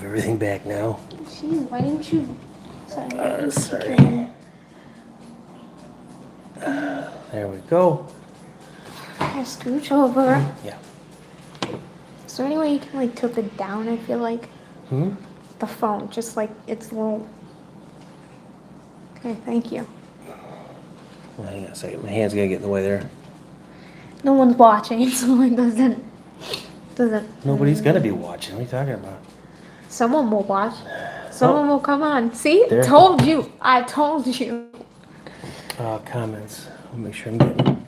everything back now. Jeez, why didn't you? Sorry. There we go. I scooch over. Yeah. Is there any way you can like tilt it down? I feel like the phone, just like it's little. Okay, thank you. Well, hang on a second. My hand's gonna get in the way there. No one's watching, so it doesn't. Nobody's gonna be watching. What are you talking about? Someone will watch. Someone will come on. See? There. Told you. I told you. Comments. I'll make sure I'm getting.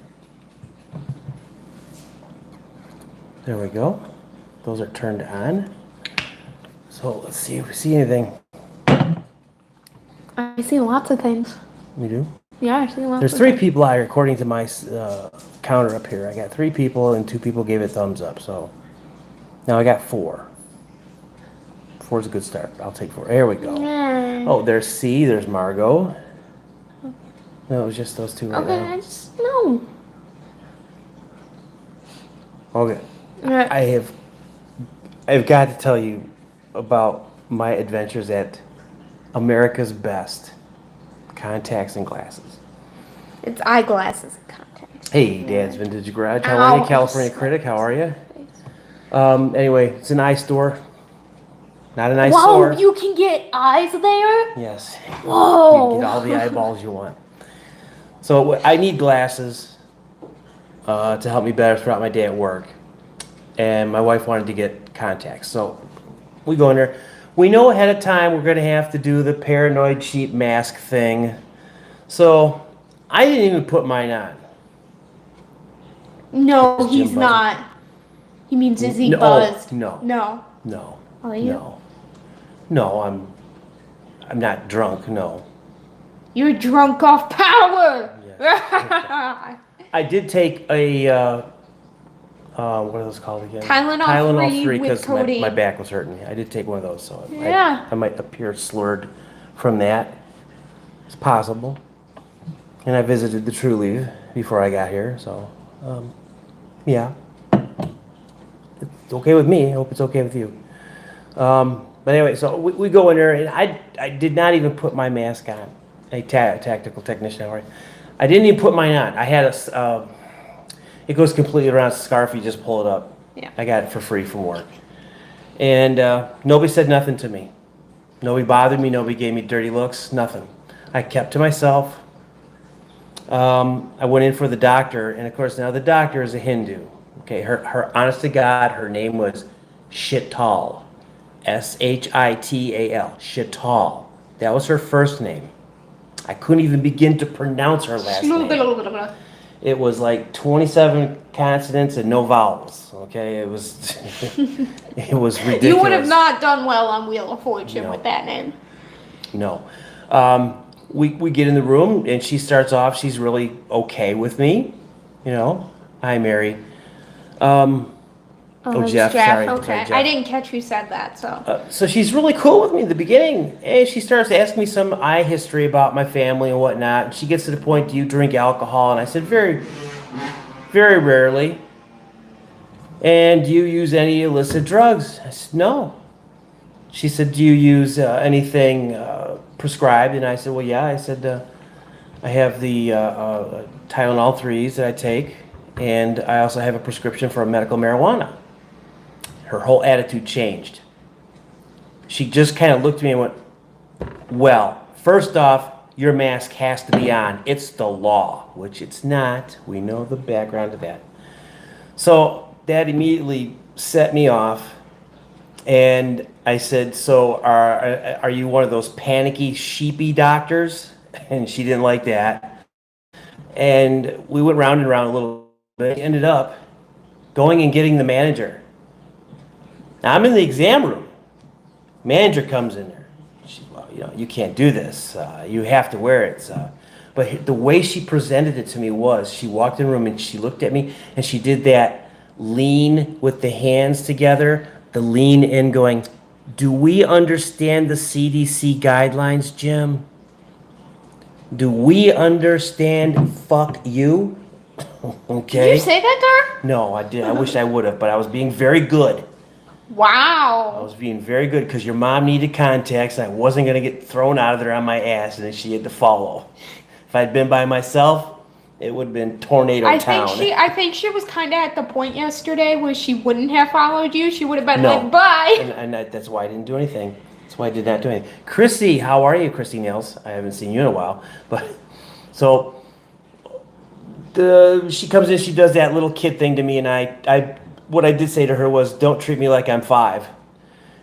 There we go. Those are turned on. So let's see if we see anything. I see lots of things. We do? Yeah, I see lots There's of 3 things. people out here, according to my counter up here. I got 3 people, and 2 people gave it thumbs up. So now I got 4. 4's a good start. I'll take 4. There we go. Yeah. Oh, there's C. There's Margot. No, it was just those 2 right Okay, now. I just no. Okay. Alright. I've got to tell you about my adventures at America's Best Contacts and Glasses. It's eyeglasses and contacts. Hey, Dad's Vintage Garage. How are you, Ow. California Critic? How are you? Anyway, it's an eye store. Not an eye Whoa, store. you can get eyes there? Yes. Whoa. You can get all the eyeballs you want. So I need glasses to help me better throughout my day at work. And my wife wanted to get contacts. So we go in there. We know ahead of time we're going to have to do the paranoid sheep mask thing. So I didn't even put mine on. No, Is Jim he's buzzing? not. He means is he No, buzzed? no. No. No. Are you? No. No, I'm not drunk, no. You're drunk off power. I did take a what are those called again? Tylenol 3 with because codeine. my back was hurting me. I did take one of those, so Yeah. I might appear slurred from that. It's possible. And I visited the True Leave before I got here, so yeah. It's okay with me. I hope it's okay with you. But anyway, so we go in there, and I did not even put my mask on. A tactical technician, all right. I didn't even put mine on. I had it goes completely around. It's a scarf. You just pull it up. Yeah. I got it for free from work. And nobody said nothing to me. Nobody bothered me. Nobody gave me dirty looks. Nothing. I kept to myself. I went in for the doctor, and of course now the doctor is a Hindu. Okay, her honest to God, her name was Shital, Shital, Shital. That was her first name. I couldn't even begin to pronounce her last name. It was like 27 consonants and no vowels. Okay, it was it was ridiculous. You would have not done well on Wheel of Fortune No. with that name. No. We get in the room, and she starts off, she's really okay with me. You know, hi, Mary. That's Jeff, Jeff. sorry. Okay, Sorry, Jeff. I didn't catch who said that, so. So she's really cool with me in the beginning, and she starts asking me some eye history about my family and whatnot. And she gets to the point, do you drink alcohol? And I said, very, very rarely. And do you use any illicit drugs? I said, no. She said, do you use anything prescribed? And I said, well, yeah. I said, I have the Tylenol 3s that I take, and I also have a prescription for medical marijuana. Her whole attitude changed. She just kind of looked at me and went, well, first off, your mask has to be on. It's the law, which it's not. We know the background of that. So that immediately set me off. And I said, so are you one of those panicky, sheepy doctors? And she didn't like that. And we went round and round a little bit. Ended up going and getting the manager. Now I'm in the exam room. Manager comes in there. She, well, you know, you can't do this. You have to wear it. But the way she presented it to me was, she walked in the room and she looked at me and she did that lean with the hands together, the lean in going, do we understand the CDC guidelines, Jim? Do we understand fuck you? Okay. Did you say that to her? No, I did. I wish I would have, but I was being very good. I Wow. was being very good because your mom needed contacts and I wasn't going to get thrown out of there on my ass and then she had to follow. If I'd been by myself, it would have been tornado town. I think she was kind of at the point yesterday where she wouldn't have followed you. She would have been No. like, bye. And that's why I didn't do anything. That's why I did not do anything. Chrissy, how are you, Chrissy Nails? I haven't seen you in a while. But so she comes in, she does that little kid thing to me, and I what I did say to her was, don't treat me like I'm 5.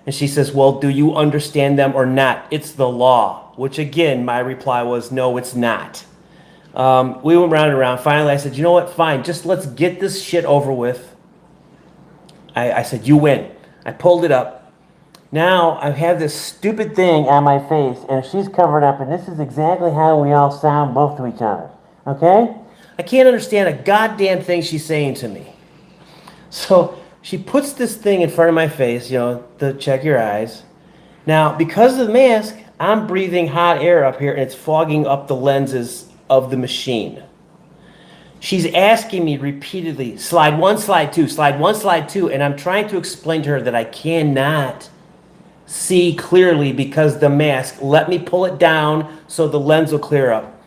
And she says, well, do you understand them or not? It's the law. Which again, my reply was, no, it's not. We went round and around. Finally, I said, you know what? Fine. Just let's get this shit over with. I said, you win. I pulled it up. Now I have this stupid thing on my face, and she's covered up, and this is exactly how we all sound both to each other. Okay? I can't understand a goddamn thing she's saying to me. So she puts this thing in front of my face, to check your eyes. Now, because of the mask, I'm breathing hot air up here, and it's fogging up the lenses of the machine. She's asking me repeatedly, slide 1, slide 2, slide 1, slide 2, and I'm trying to explain to her that I cannot see clearly because the mask. Let me pull it down so the lens will clear up.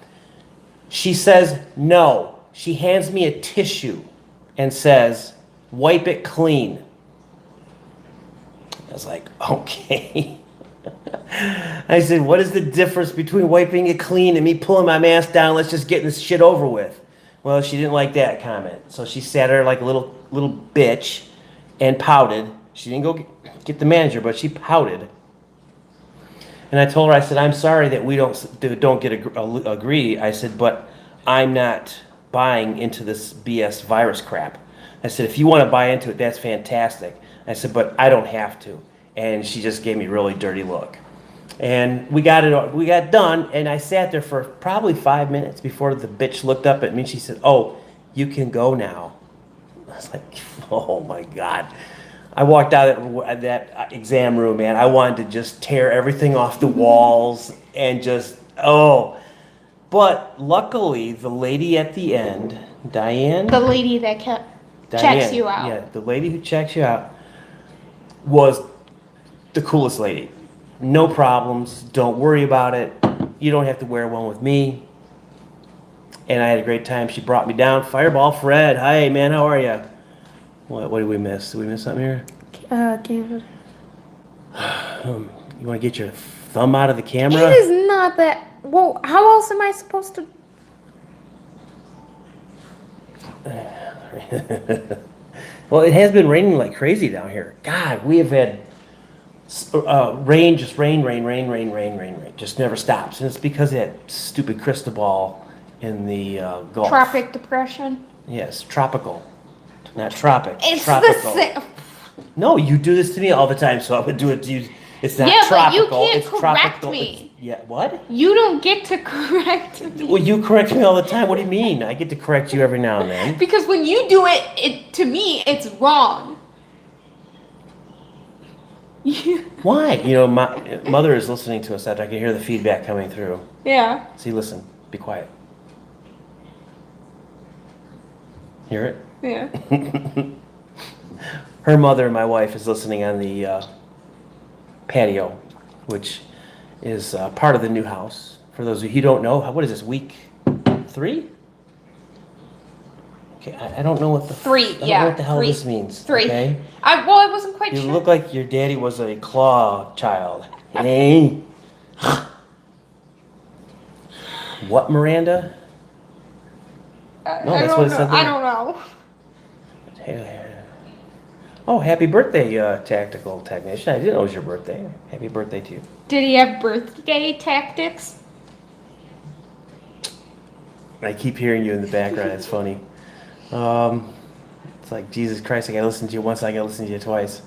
She says no. She hands me a tissue and says, wipe it clean. I was like, okay. I said, what is the difference between wiping it clean and me pulling my mask down? Let's just get this shit over with. Well, she didn't like that comment. So she sat there like a little bitch and pouted. She didn't go get the manager, but she pouted. And I told her, I said, I'm sorry that we don't get agree. I said, but I'm not buying into this BS virus crap. I said, if you want to buy into it, that's fantastic. I said, but I don't have to. And she just gave me a really dirty look. And we got done, and I sat there for probably 5 minutes before the bitch looked up at me. She said, oh, you can go now. I was like, oh my God. I walked out of that exam room, man. I wanted to just tear everything off the walls and just, But luckily, the lady at the end, Diane? The lady that checks you out. Yeah, the lady who checks you out was the coolest lady. No problems. Don't worry about it. You don't have to wear one with me. And I had a great time. She brought me down. Fireball Fred. Hi, man. How are you? What did we miss? Did we miss something here? Camera. You want to get your thumb out of the camera? It is not that. Well, how else am I supposed to? Well, it has been raining like crazy down here. God, we have had rain, just rain. Just never stops. And it's because of that stupid Cristobal in the Gulf. Tropic depression. Yes, tropical. Not tropic. It's tropical. the same. No, you do this to me all the time, so I would do it to you. It's not Yeah, tropical. but you can't it's correct tropical. me. What? You don't get to correct me. Well, you correct me all the time. What do you mean? I get to correct you every now and then. Because when you do it, to me, it's wrong. Why? My mother is listening to us. I can hear the feedback coming through. Yeah. See, listen. Be quiet. Hear it? Yeah. Her mother, my wife, is listening on the patio, which is part of the new house. For those of you who don't know, what is this, week 3? Okay, I don't know what the 3, I don't yeah. know what the hell 3. this means. 3. Okay? I wasn't quite You sure. look like your daddy was a claw child. Hey. What, Miranda? No, that's what it said there. I don't know. Oh, happy birthday, tactical technician. I didn't know it was your birthday. Happy birthday to you. Did he have birthday tactics? I keep hearing you in the background. It's funny. It's like, Jesus Christ, I gotta listen to you once, I gotta listen to you twice.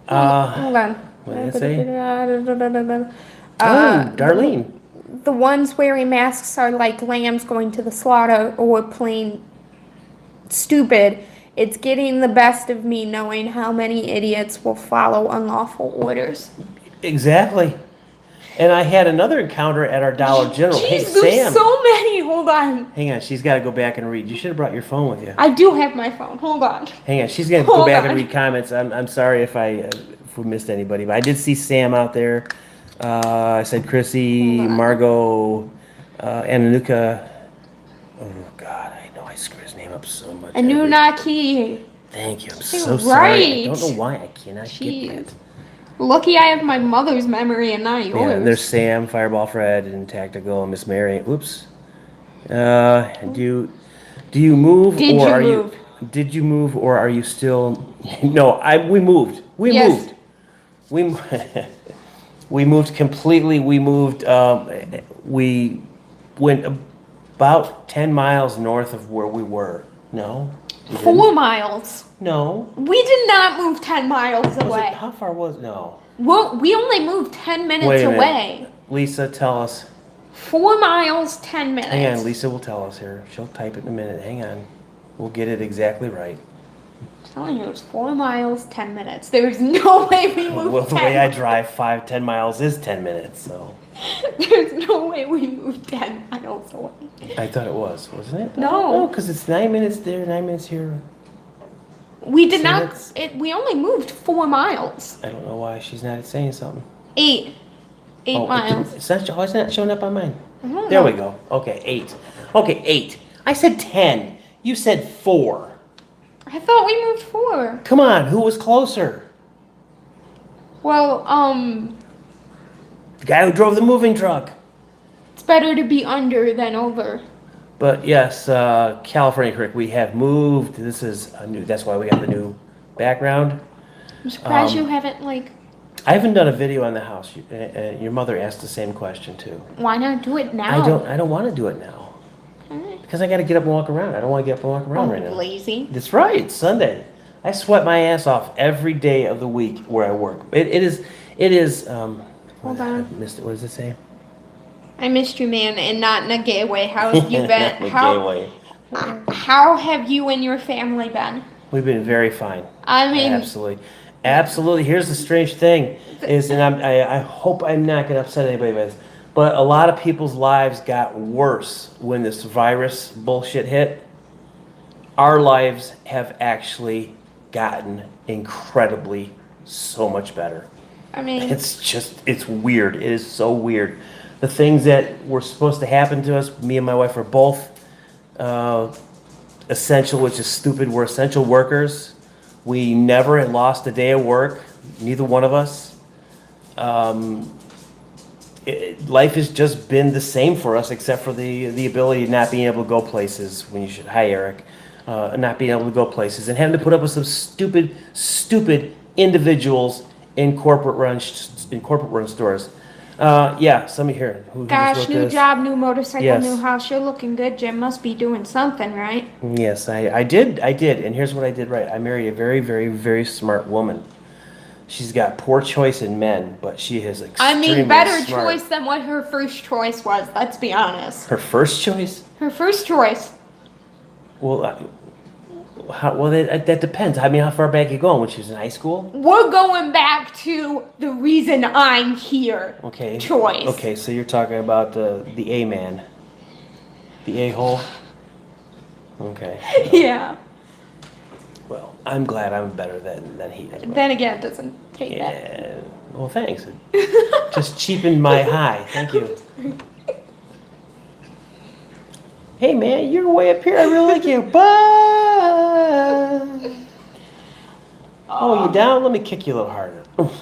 Hold on. What did it say? Uh, Darlene. The ones wearing masks are like lambs going to the slaughter or plain stupid. It's getting the best of me knowing how many idiots will follow unlawful orders. Exactly. And I had another encounter at our Dollar General. Jeez, Hey, there's Sam. so many Hold on. Hang on, she's got to go back and read. You should have brought your phone with you. I do have my phone. Hold on. Hang on, she's gonna go Hold back on. and read comments. I'm sorry if we missed anybody, but I did see Sam out there. I said Chrissy, Hold on. Margot, Ananuka. Oh God, I know I screw his name up so much. Anunnaki. Thank you. I'm Say so sorry. I right. don't know why I cannot Jeez. get that. Lucky I have my mother's memory and not yours. Yeah, and there's Sam, Fireball Fred, and Tactical, and Miss Mary. Oops. Do you move Did or you are move? you? Did you move or are you still? No, we moved. We Yes. moved. We we moved completely. We moved. We went about 10 miles north of where we were. No. we didn't. 4 miles. No. We did not move 10 miles Was it, away. how far was? No. Well, we only moved 10 minutes Wait a minute. away. Lisa, tell us. 4 miles, 10 minutes. Hang on, Lisa will tell us here. She'll type it in a minute. Hang on. We'll get it exactly right. I'm telling you, it's 4 miles, 10 minutes. There's no way we moved Well, the 10 way I drive 10 miles is 10 minutes, so. There's no way we moved 10 miles away. I thought it was, wasn't it? No. because it's 9 minutes there, 9 minutes here. We did See, not. that's- We only moved 4 miles. I don't know why she's not saying something. 8. 8 Oh, miles. It's not, oh, it's not showing up on mine. I don't There know. we go. Okay, 8. Okay, 8. I said 10. You said 4. I thought we moved 4. Come on, who was closer? Well, The guy who drove the moving truck. it's better to be under than over. But yes, California Crick, we have moved. This is a new, that's why we got the new background. I'm surprised Um, you haven't, like, I haven't done a video on the house. Your mother asked the same question too. why not do it now? I don't want to do it now Alright. because I got to get up and walk around. I don't want to get up and walk around right now. Lazy. That's right. It's Sunday. I sweat my ass off every day of the week where I work. It is. Hold on. Missed it. What does it say? I missed you, man, and not in a gay way. How have you been? The how, gay way. how have you and your family been? We've been very fine. I mean, Absolutely. Here's the strange thing is, and I hope I'm not going to upset anybody by this, but a lot of people's lives got worse when this virus bullshit hit. Our lives have actually gotten incredibly so much better. I mean, It's weird. It is so weird. The things that were supposed to happen to us, me and my wife are both essential, which is stupid. We're essential workers. We never had lost a day of work, neither one of us. Life has just been the same for us, except for the ability of not being able to go places when you should. Hi, Eric. Not being able to go places and having to put up with some stupid individuals in corporate run stores. Yeah, somebody here. Who just gosh, wrote new this? job, new motorcycle, Yes. new house. You're looking good, Jim. Must be doing something, right? Yes, I did, and here's what I did right. I married a very, very, very smart woman. She's got poor choice in men, but she is extremely Better smart. choice than what her first choice was. Let's be honest. Her first choice? Her first choice. Well, that depends. I mean, how far back you going? When she was in high school? We're going back to the reason I'm here. Okay. Choice. Okay, so you're talking about the A-man. The A-hole? Okay. Yeah. Well, I'm glad I'm better than he is. Then again, it doesn't take that. Yeah. Well, thanks. Just cheapened my high. Thank you. Hey, man, you're way up here. I really like you. But... Oh, you down? Let me kick you a little harder. Oof,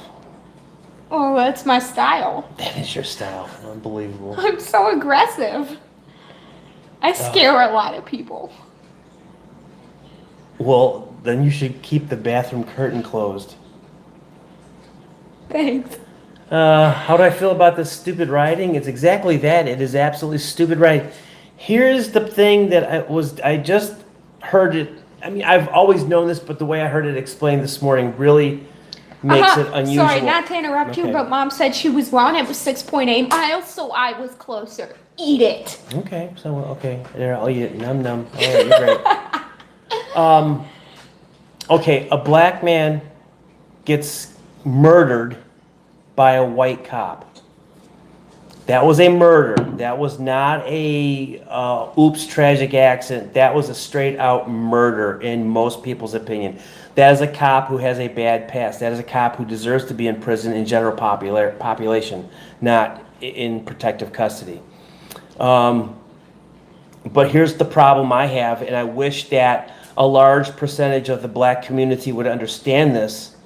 Oh, that's my style. that is your style. Unbelievable. I'm so aggressive. I scare a lot of people. Well, then you should keep the bathroom curtain closed. Thanks. How do I feel about this stupid writing? It's exactly that. It is absolutely stupid writing. Here's the thing that I just heard it. I mean, I've always known this, but the way I heard it explained this morning really makes it unusual. Sorry, not to interrupt you, Okay. but Mom said she was wrong. It was 6.8 miles, so I was closer. Eat it. Okay, so okay, there I'll eat it. Num. All right, you're great. Okay, a black man gets murdered by a white cop. That was a murder. That was not a oops tragic accident. That was a straight out murder in most people's opinion. That is a cop who has a bad past. That is a cop who deserves to be in prison in general population, not in protective custody. But here's the problem I have, and I wish that a large percentage of the black community would understand this.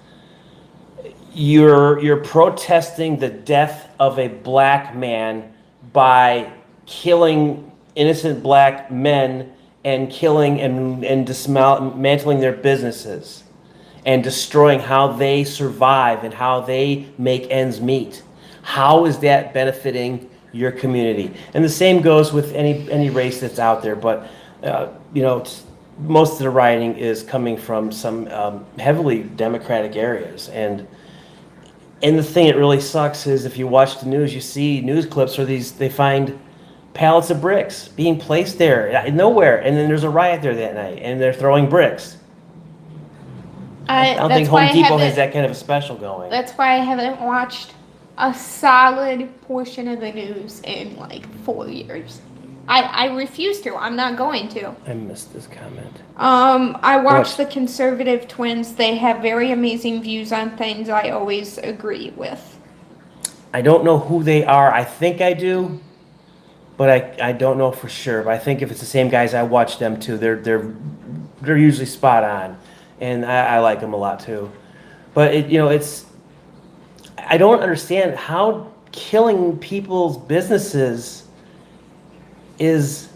You're protesting the death of a black man by killing innocent black men and killing and dismantling their businesses and destroying how they survive and how they make ends meet. How is that benefiting your community? And the same goes with any race that's out there. But most of the rioting is coming from some heavily Democratic areas, and the thing that really sucks is if you watch the news, you see news clips where they find pallets of bricks being placed there nowhere, and then there's a riot there that night, and they're throwing bricks. I don't think Home Depot has that kind of a special going. That's why I haven't watched a solid portion of the news in like 4 years. I refuse to. I'm not going to. I missed this comment. I watch the conservative twins. They have very amazing views on things I always agree with. I don't know who they are. I think I do, but I don't know for sure. But I think if it's the same guys, I watch them too. They're usually spot on, and I like them a lot too. But it's I don't understand how killing people's businesses is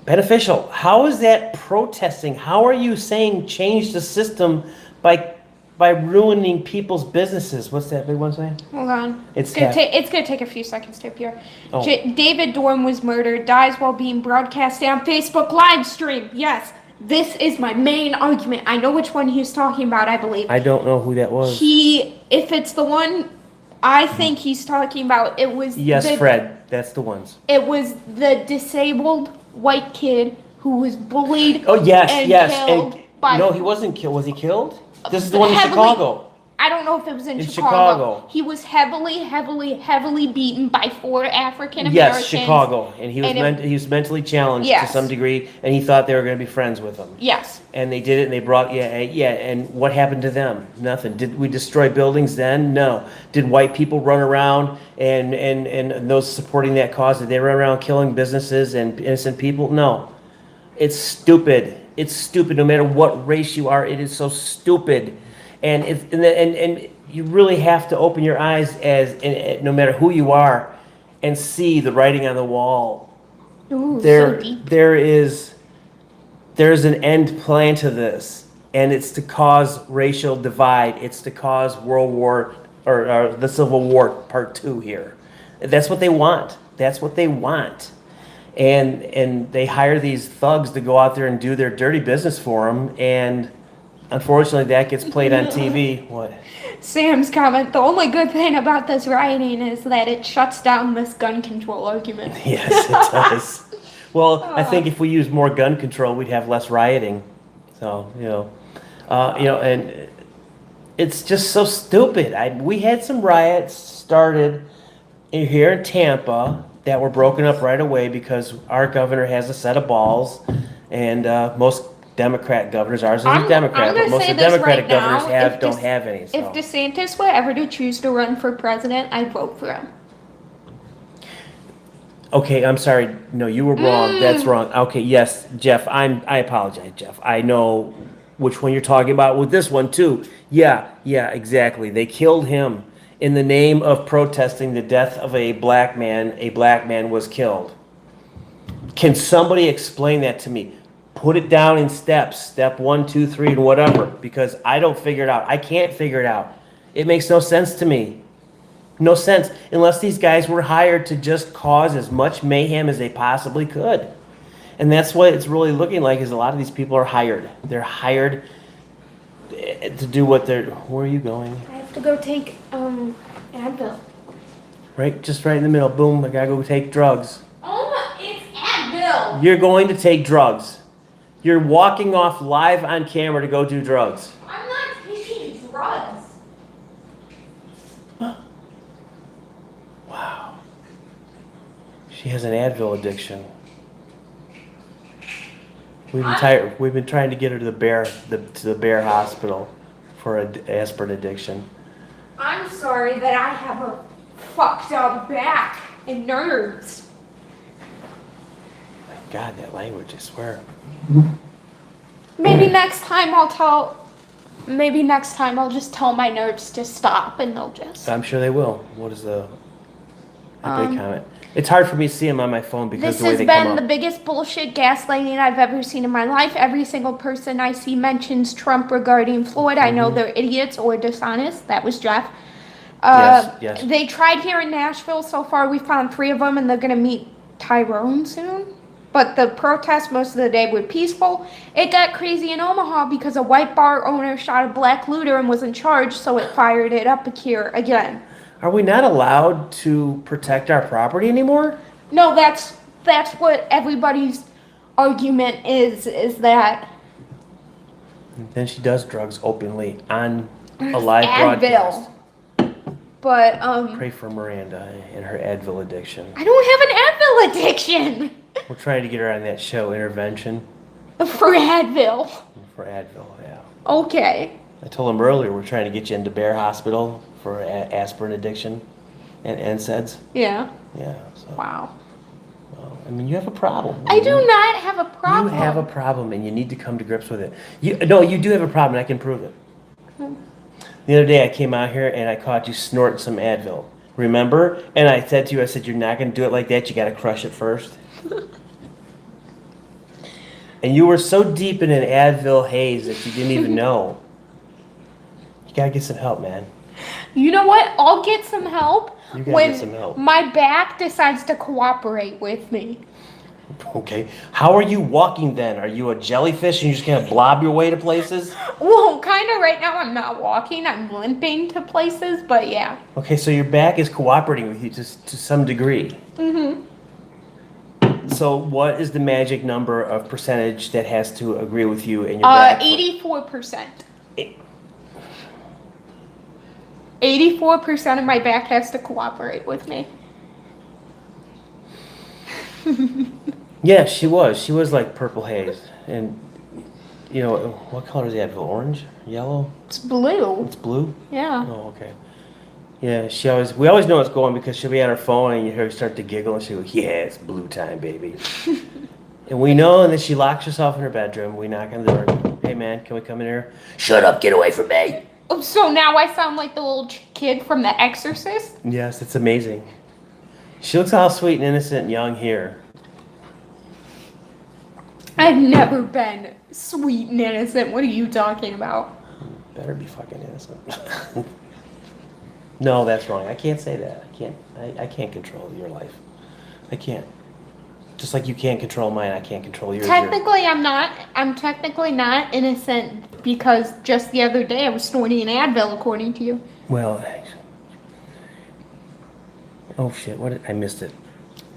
beneficial. How is that protesting? How are you saying change the system by ruining people's businesses? What's that big one saying? Hold on. It's gonna take a few seconds to appear. Oh. David Dorn was murdered, dies while being broadcasted on Facebook live stream. Yes, this is my main argument. I know which one he's talking about, I believe. I don't know who that was. If it's the one I think he's talking about, it was... Yes, Fred. That's the ones. It was the disabled white kid who was bullied. Oh, yes, and yes. Killed by no, he wasn't killed. Was he killed? This is the one in Chicago. I don't know if it was in Chicago. He was heavily beaten by 4 African Americans. Yes, Chicago, and he was mentally challenged to some degree, and he thought they were going to be friends with him. Yes. And they did it, and they brought And what happened to them? Nothing. Did we destroy buildings then? No. Did white people run around and those supporting that cause? Did they run around killing businesses and innocent people? No. It's stupid. It's stupid. No matter what race you are, it is so stupid. And you really have to open your eyes no matter who you are, and see the writing on the wall. Ooh, so deep. There's an end plan to this, and it's to cause racial divide. It's to cause World War or the Civil War Part 2 here. That's what they want. That's what they want. And they hire these thugs to go out there and do their dirty business for them, and unfortunately, that gets played on TV. What? Sam's comment, the only good thing about this rioting is that it shuts down this gun control argument. Yes, it does. Well, I think if we used more gun control, we'd have less rioting. So, and it's just so stupid. We had some riots started here in Tampa that were broken up right away because our governor has a set of balls, and most Democrat governors, ours is a Democrat, but most of the Democratic governors don't have any. So. If DeSantis were ever to choose to run for president, I'd vote for him. Okay, I'm sorry. No, you were wrong. That's wrong. Okay, yes, Jeff. I apologize, Jeff. I know which one you're talking about with this one too. Yeah, exactly. They killed him in the name of protesting the death of a black man. A black man was killed. Can somebody explain that to me? Put it down in steps, step 1, 2, 3, and whatever, because I don't figure it out. I can't figure it out. It makes no sense to me. No sense, unless these guys were hired to just cause as much mayhem as they possibly could. And that's what it's really looking like, is a lot of these people are hired. They're hired to do what they're... Where are you going? I have to go take Advil. Right, just right in the middle. Boom, I gotta go take drugs. Oh, it's Advil! You're going to take drugs. You're walking off live on camera to go do drugs. I'm not taking drugs. She has an Advil addiction. We've been trying to get her to the Bear Hospital for an aspirin addiction. I'm sorry that I have a fucked up back and nerves. My God, that language, I swear. Maybe next time I'll just tell my nerves to stop and they'll just. I'm sure they will. What is a big comment? It's hard for me to see them on my phone because This the way has they come been up. the biggest bullshit gaslighting I've ever seen in my life. Every single person I see mentions Trump regarding Floyd. I know they're idiots or dishonest. That was Jeff. Yes. They tried here in Nashville. So far, we found 3 of them, and they're going to meet Tyrone soon. But the protests most of the day were peaceful. It got crazy in Omaha because a white bar owner shot a black looter and was in charge, so it fired it up here again. Are we not allowed to protect our property anymore? No, that's what everybody's argument is that Then she does drugs openly on a live broadcast. Advil. But Pray for Miranda and her Advil addiction. I don't have an Advil addiction. We're trying to get her on that show, Intervention, For Advil. for Advil, yeah. Okay. I told him earlier we're trying to get you into Bear Hospital for aspirin addiction and NSAIDs. Yeah. Yeah, so. Wow. Well, I mean, you have a problem. I do not have a problem. You have a problem and you need to come to grips with it. You do have a problem, and I can prove it. The other day I came out here and I caught you snorting some Advil. Remember? And I said to you, you're not going to do it like that. You got to crush it first. And you were so deep in an Advil haze that you didn't even know. You got to get some help, man. You know what? I'll get some help You gotta when get some help. my back decides to cooperate with me. Okay. How are you walking then? Are you a jellyfish and you're just going to blob your way to places? Well, kind of right now I'm not walking. I'm limping to places, but yeah. Okay, so your back is cooperating with you to some degree. Mm-hmm. So what is the magic number of percentage that has to agree with you and your back? 84%. 84% of my back has to cooperate with me. Yeah, she was. She was like purple haze. And, what color is the Advil? Orange? Yellow? It's blue. It's blue? Yeah. Oh, okay. Yeah, we always know it's going because she'll be on her phone and you hear her start to giggle and she'll go, yeah, it's blue time, baby. And we know, and then she locks herself in her bedroom. We knock on the door. Hey, man, can we come in here? Shut up, get away from me. Oh, so now I sound like the little kid from The Exorcist? Yes, it's amazing. She looks all sweet and innocent and young here. I've never been sweet and innocent. What are you talking about? Better be fucking innocent. No, that's wrong. I can't say that. I can't control your life. I can't. Just like you can't control mine, I can't control yours. Technically, I'm technically not innocent because just the other day I was snorting an Advil, according to you. Well, oh shit! I missed it.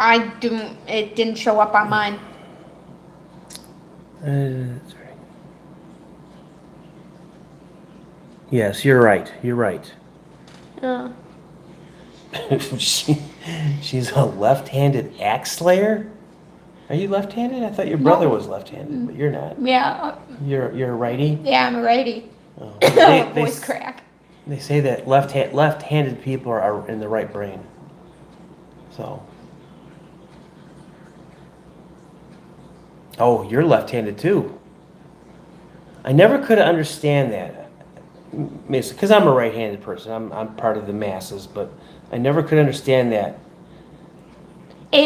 It didn't show up on mine. That's right. Yes, you're right. You're right. She's a left-handed axe slayer. Are you left-handed? I thought your brother was left-handed, but you're not. Yeah. You're a righty. Yeah, I'm a righty. Oh. Voice crack. They say that left-handed people are in the right brain. So. Oh, you're left-handed too. I never could understand that. Because I'm a right-handed person. I'm part of the masses, but I never could understand that.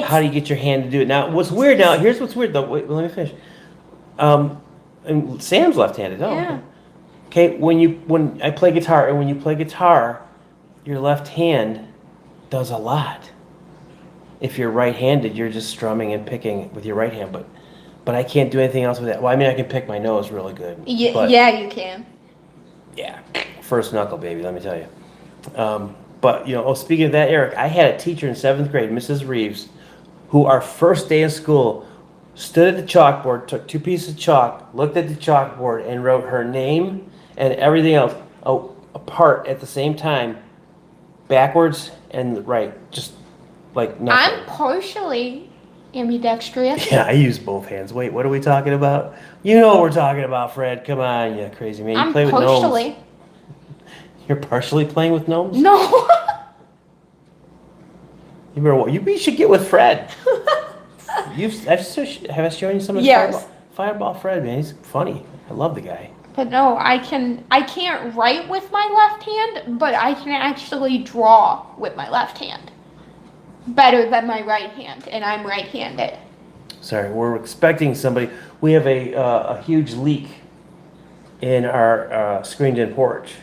How do you get your hand to do it? Now, what's weird now, here's what's weird though. Wait, let me finish. And Sam's left-handed, oh. Yeah. Okay, when I play guitar, and when you play guitar, your left hand does a lot. If you're right-handed, you're just strumming and picking with your right hand, but I can't do anything else with that. Well, I mean, I can pick my nose really good. Yeah, you can. Yeah, first knuckle, baby, let me tell you. But, speaking of that, Eric, I had a teacher in 7th grade, Mrs. Reeves, who our first day of school stood at the chalkboard, took 2 pieces of chalk, looked at the chalkboard, and wrote her name and everything else apart at the same time, backwards and right, just Like nothing. I'm partially ambidextrous. Yeah, I use both hands. Wait, what are we talking about? You know what we're talking about, Fred. Come on, you crazy man. You I'm play with partially. gnomes. You're partially playing with gnomes? No. You better, you should get with Fred. Have I shown you some of Yes. Fireball Fred, man. He's funny. I love the guy. But no, I can't write with my left hand, but I can actually draw with my left hand. Better than my right hand, and I'm right-handed. Sorry, we're expecting somebody. We have a huge leak in our screened-in porch.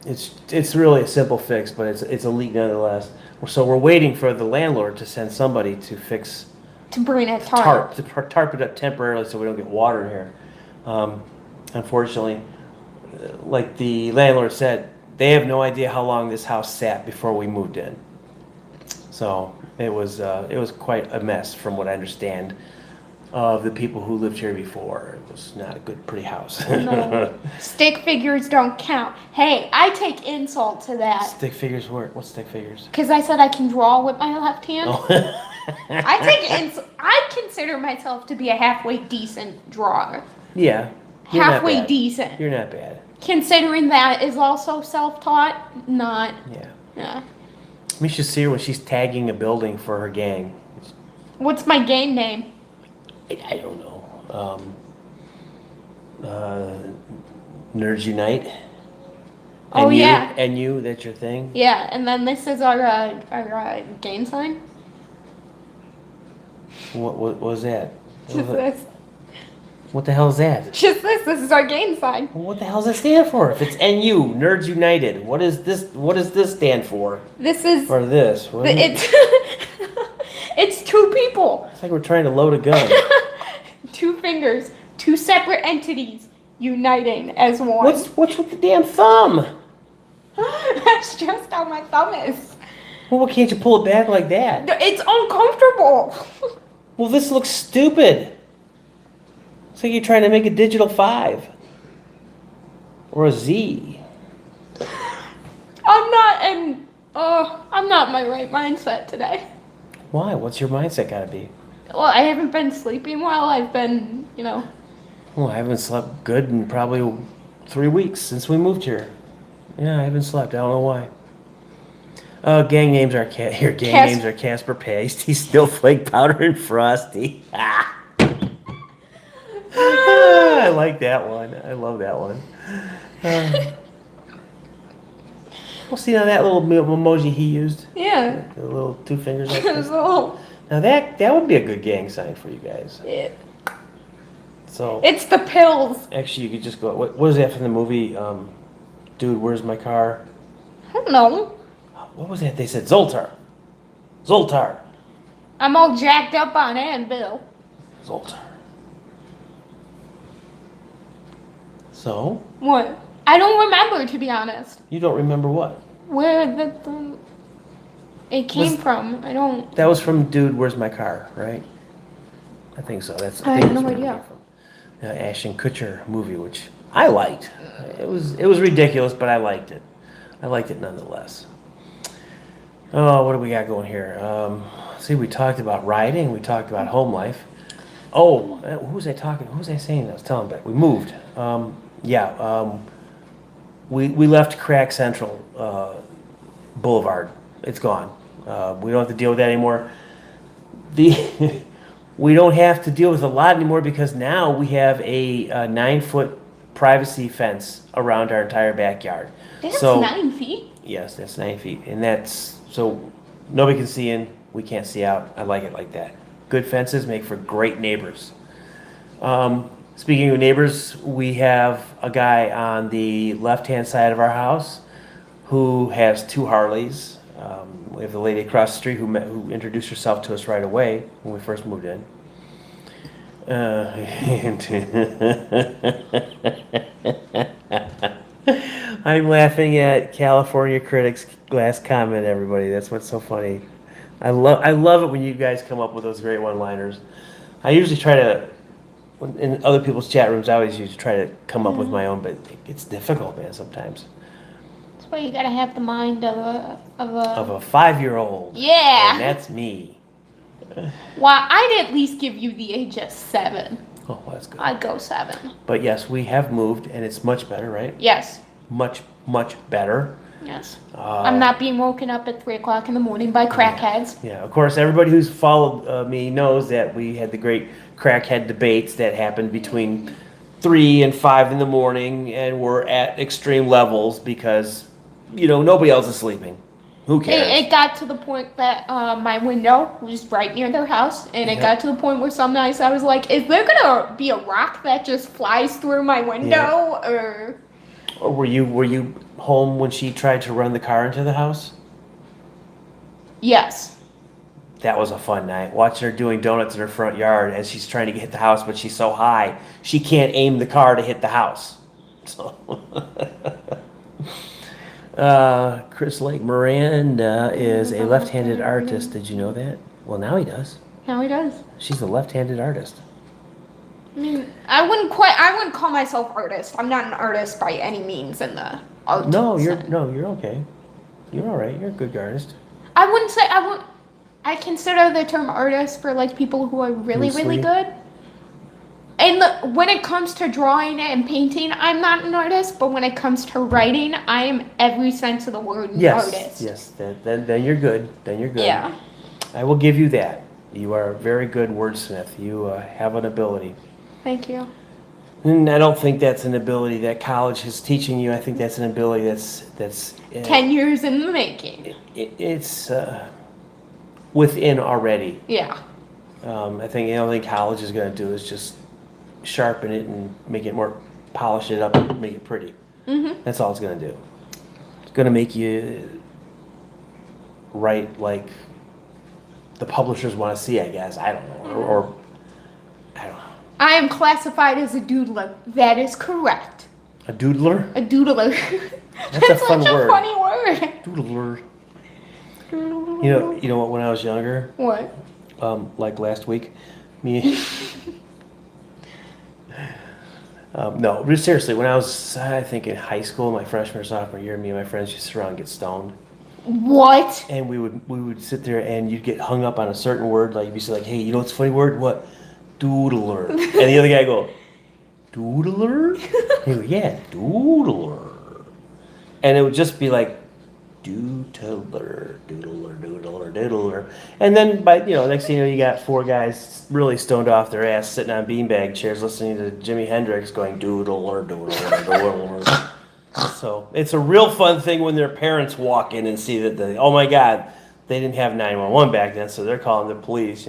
It's really a simple fix, but it's a leak nonetheless. So we're waiting for the landlord to send somebody to fix To bring a tarp. tarp it up temporarily so we don't get water in here. Unfortunately, like the landlord said, they have no idea how long this house sat before we moved in. So it was quite a mess from what I understand of the people who lived here before. It was not a good, pretty house. No. Stick figures don't count. Hey, I take insult to that. Stick figures work. What's stick figures? Because I said I can draw with my left hand. Oh. I consider myself to be a halfway decent drawer. Yeah. You're not Halfway bad. decent. You're not bad. Considering that is also self-taught, not. Yeah. Yeah. We should see her when she's tagging a building for her gang. What's my game name? I don't know. Nerds Unite. Oh, yeah. And you, that's your thing? Yeah, and then this is our game sign. What was that? Just this. What the hell is that? Just this. This is our game sign. Well, what the hell does that stand for? If it's NU, Nerds United, what is this? What does this stand for? This is. Or this? What is it? It's two people. It's like we're trying to load a gun. Two fingers. Two separate entities uniting as one. What's with the damn thumb? That's just how my thumb is. Well, why can't you pull it back like that? It's uncomfortable. Well, this looks stupid. It's like you're trying to make a digital 5. Or a Z. I'm not in my right mindset today. Why? What's your mindset gotta be? Well, I haven't been sleeping well. I've been, Well, I haven't slept good in probably 3 weeks since we moved here. Yeah, I haven't slept. I don't know why. Gang names are names are Casper Pasty, Snowflake Powder, and Frosty. I like that one. I love that one. Well, see now that little emoji he used. Yeah. The little 2 fingers like It was this. a little. Now that would be a good gang sign for you guys. Yeah. So It's the pills. actually, you could just go. What was that from the movie? Dude, where's my car? I don't know. What was that? They said Zoltar. Zoltar. I'm all jacked up on Advil. Zoltar. So What? I don't remember, to be honest. you don't remember what? Where it came Was- from. I don't. That was from Dude, Where's My Car, right? I think so. That's. I think have that's no where it idea. came from. Ashton Kutcher movie, which I liked. It was ridiculous, but I liked it. I liked it nonetheless. Oh, what do we got going here? See, we talked about riding. We talked about home life. Oh, who was I talking? Who was I saying? I was telling back. We moved. We left Crack Central Boulevard. It's gone. We don't have to deal with that anymore. We don't have to deal with a lot anymore because now we have a 9-foot privacy fence around our entire backyard. That's So 9 feet. yes, that's 9 feet, and that's so nobody can see in. We can't see out. I like it like that. Good fences make for great neighbors. Speaking of neighbors, we have a guy on the left-hand side of our house who has 2 Harleys. We have the lady across the street who introduced herself to us right away when we first moved in. I'm laughing at California Critics' last comment, everybody. That's what's so funny. I love it when you guys come up with those great one-liners. I usually try to, in other people's chat rooms, I always usually try to come up with my own, but it's difficult, man, sometimes. That's why you gotta have the mind of Of a. a 5-year-old. Yeah. And that's me. Well, I'd at least give you the age of 7. Oh, well, that's good. I'd go 7. But yes, we have moved, and it's much better, right? Yes. Much, much better. Yes. I'm not being woken up at 3 o'clock in the morning by crackheads. Yeah, of course, everybody who's followed me knows that we had the great crackhead debates that happened between 3 and 5 in the morning, and we're at extreme levels because, nobody else is sleeping. Who cares? It got to the point that my window was right near their house, and it Yep. got to the point where some nights I was like, is there gonna be a rock that just flies through my window? Or were you home when she tried to run the car into the house? Yes. That was a fun night. Watching her doing donuts in her front yard as she's trying to hit the house, but she's so high she can't aim the car to hit the house. So, Chris Lake Miranda is a left-handed artist. Did you know that? Well, now he does. Now he does. She's a left-handed artist. I mean, I wouldn't call myself artist. I'm not an artist by any means in the art sense. You're okay. You're all right. You're a good artist. I wouldn't say I consider the term artist for like people who are really Loosely. good. And when it comes to drawing and painting, I'm not an artist. But when it comes to writing, I am every sense of the word artist. Yes. Then you're good. Then you're good. Yeah. I will give you that. You are a very good wordsmith. You have an ability. Thank you. And I don't think that's an ability that college is teaching you. I think that's an ability that's 10 years in the making. It's within already. Yeah. I think the only thing college is going to do is just sharpen it and make it more, polish it up and make it pretty. Mm-hmm. That's all it's going to do. It's going to make you write like the publishers want to see, I guess. I don't know. Or I don't know. I am classified as a doodler. That is correct. A doodler? A doodler. That's a fun such word. a funny word. Doodler. You know what? When I was younger, What? like last week, me. No, but seriously, when I was, I think in high school, my freshman or sophomore year, me and my friends used to sit around and get stoned, What? and we would sit there, and you'd get hung up on a certain word, like you'd be like, "Hey, you know what's a funny word? What? Doodler." And the other guy go, "Doodler?" He go, "Yeah, doodler." And it would just be like, doodler, doodler, doodler, doodler. And then next thing you know, you got 4 guys really stoned off their ass sitting on beanbag chairs listening to Jimi Hendrix going doodler, doodler, doodler. So it's a real fun thing when their parents walk in and see that oh my God, they didn't have 911 back then, so they're calling the police,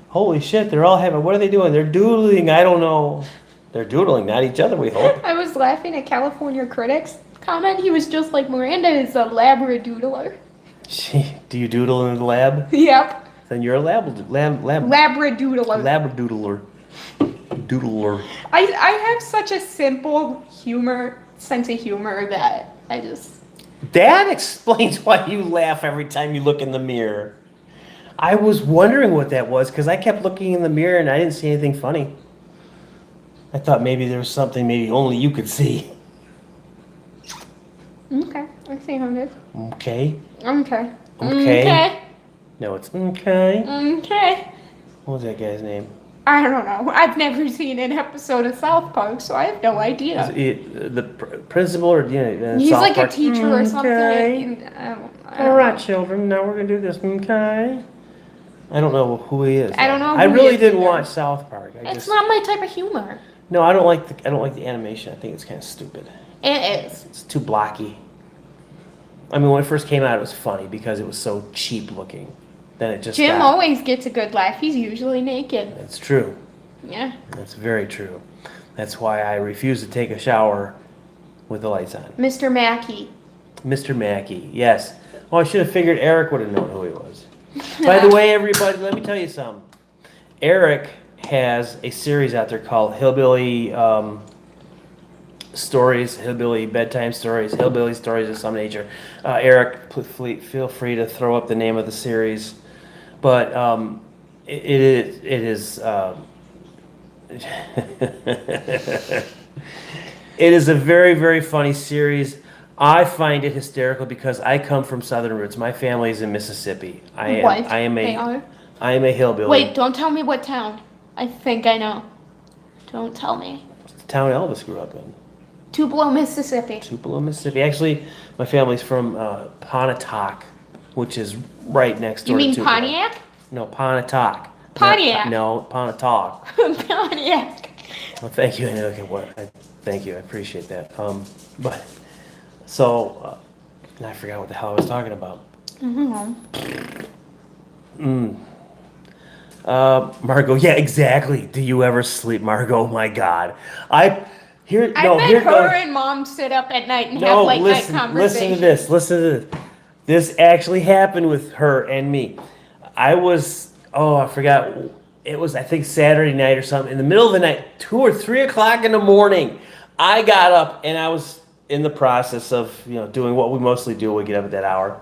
Holy shit, they're all having, what are they doing? They're doodling, I don't know. They're doodling, not each other, we hope. I was laughing at California Critics comment. He was just like, Miranda is a labradoodler. Do you doodle in the lab? Yep. Then you're a labradoodler. Labradoodler. Doodler. I have such a simple sense of humor that I just... That explains why you laugh every time you look in the mirror. I was wondering what that was because I kept looking in the mirror and I didn't see anything funny. I thought maybe there was something maybe only you could see. Okay, I see how it is. Okay. Okay. Okay. No, it's okay. Okay. What was that guy's name? I don't know. I've never seen an episode of South Park, so I have no idea. The principal or He's South like Park? a teacher or something. Okay. I All don't right, know. children. Now we're gonna do this. Okay. I don't know who he is. I don't know I who he really is didn't either. watch South Park. It's not my type of humor. No, I don't like the animation. I think it's kind of stupid. It is. It's too blocky. I mean, when it first came out, it was funny because it was so cheap looking. Then it just Jim got, always gets a good laugh. He's usually naked. That's true. Yeah. That's very true. That's why I refuse to take a shower with the lights on. Mr. Mackey. Mr. Mackey, yes. Oh, I should have figured Eric would have known who he was. By the way, everybody, let me tell you something. Eric has a series out there called Hillbilly Stories, Hillbilly Bedtime Stories, Hillbilly Stories of Some Nature. Eric, feel free to throw up the name of the series. But it is it is a very, very funny series I find it hysterical because I come from Southern roots. My family's in Mississippi. What? I am They a are? I am a hillbilly. Wait, don't tell me what town. I think I know. Don't tell me. It's the town Elvis grew up in. Tupelo, Mississippi. Tupelo, Mississippi. Actually, my family's from Pontotoc, which is right next You door mean to Tupelo. Pontiac? No, Pontotoc. Pontiac. No, Pontotoc. Pontiac. Well, thank you. Thank you. I appreciate that. But so I forgot what the hell I was talking about. Margot. Yeah, exactly. Do you ever sleep, Margot? Oh my God. I bet Here her goes. and mom sit up at night and have No, late listen. night Listen to conversations. this. Listen to this. This actually happened with her and me. I forgot. It was, I think, Saturday night or something. In the middle of the night, 2 or 3 o'clock in the morning, I got up and I was in the process of, doing what we mostly do when we get up at that hour.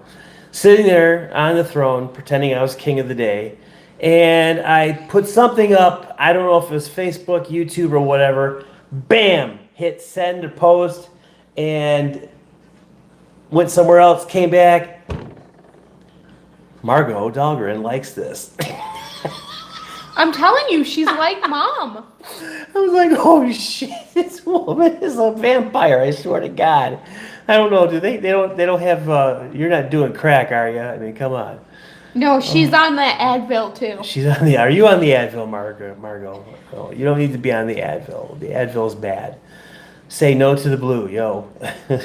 Sitting there on the throne, pretending I was king of the day. And I put something up. I don't know if it was Facebook, YouTube, or whatever. Bam! Hit send or post. And went somewhere else, came back. Margot Dahlgren likes this. I'm telling you, she's like mom. I was like, oh shit, this woman is a vampire, I swear to God. I don't know, they don't have, you're not doing crack, are you? I mean, come on. No, she's on the Advil too. Are you on the Advil, Margot? Oh, you don't need to be on the Advil. The Advil's bad. Say no to the blue, yo.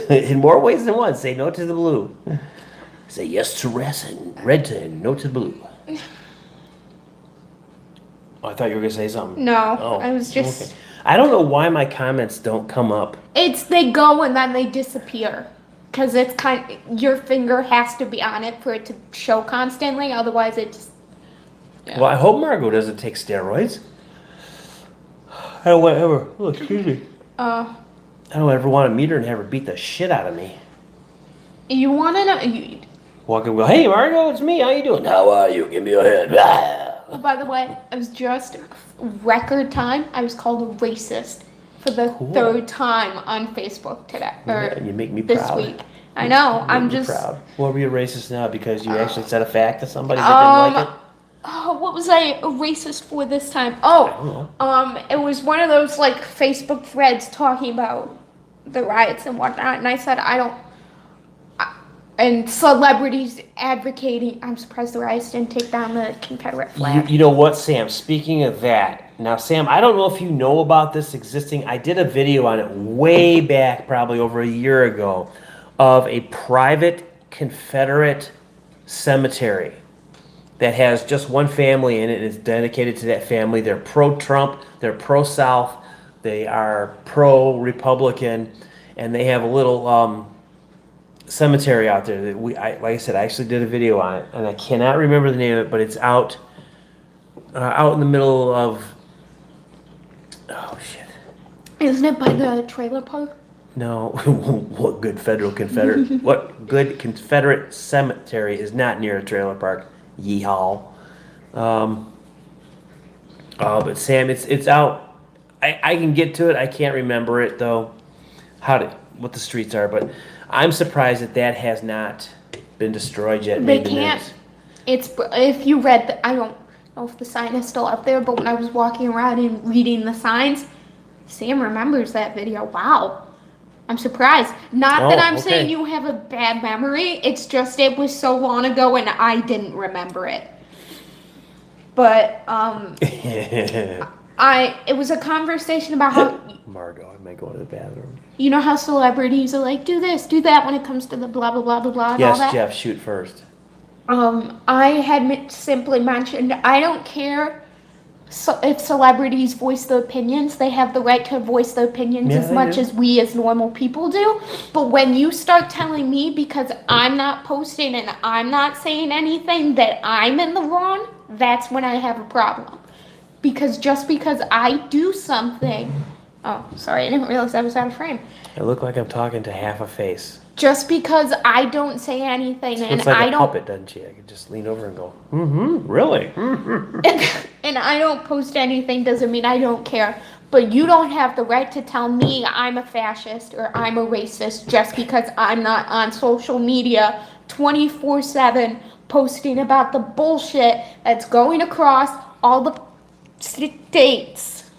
In more ways than one, say no to the blue. Say yes to red and no to the blue. Oh, I thought you were going to say something. No, Oh, I was just. okay. I don't know why my comments don't come up. They go and then they disappear. Because it's your finger has to be on it for it to show constantly, otherwise it just. Yeah. Well, I hope Margot doesn't take steroids. I don't ever. Oh, excuse me. I don't ever want to meet her and have her beat the shit out of me. You want to know? Walk and go, hey Margot, it's me. How you doing? How are you? Give me your hand. Oh, by the way, I was just record time. I was called a racist for the third time on Facebook today. Yeah, you make me this proud. week. I know. You make I'm me just proud. Well, are you a racist now because you actually said a fact to somebody that didn't like it? Oh, what was I a racist for this time? don't It was one of those like Facebook threads talking about the riots and whatnot, and I said and celebrities advocating. I'm surprised the riots didn't take down the Confederate flag. You know what, Sam? Speaking of that, now, Sam, I don't know if you know about this existing. I did a video on it way back, probably over a year ago, of a private Confederate cemetery that has just one family in it. It's dedicated to that family. They're pro-Trump. They're pro-South. They are pro-Republican, and they have a little cemetery out there that like I said, I actually did a video on it, and I cannot remember the name of it, but it's out in the middle of. Oh shit! Isn't it by the trailer park? No, what good What good Confederate cemetery is not near a trailer park? Yeehaw! But Sam, it's out. I can get to it. I can't remember it though. What the streets are, but I'm surprised that has not been destroyed yet. They can't. It's if you read I don't know if the sign is still up there, but when I was walking around and reading the signs, Sam remembers that video. Wow. I'm surprised. Not that I'm saying you have a bad memory. It's just it was so long ago and I didn't remember it. But it was a conversation about how Margot, I might go to the bathroom. You know how celebrities are like, do this, do that when it comes to the blah blah blah blah blah and all that? Yes, Jeff, shoot first. I had simply mentioned I don't care if celebrities voice their opinions. They have the right to voice their opinions as much as we as normal people do. But when you start telling me because I'm not posting and I'm not saying anything that I'm in the wrong, that's when I have a problem. Because just because I do something... Oh, sorry, I didn't realize I was out of frame. I look like I'm talking to half a face. Just because I don't say anything and looks like I a don't... puppet, doesn't she? I could just lean over and go, really? and I don't post anything doesn't mean I don't care. But you don't have the right to tell me I'm a fascist or I'm a racist just because I'm not on social media 24/7 posting about the bullshit that's going across all the states.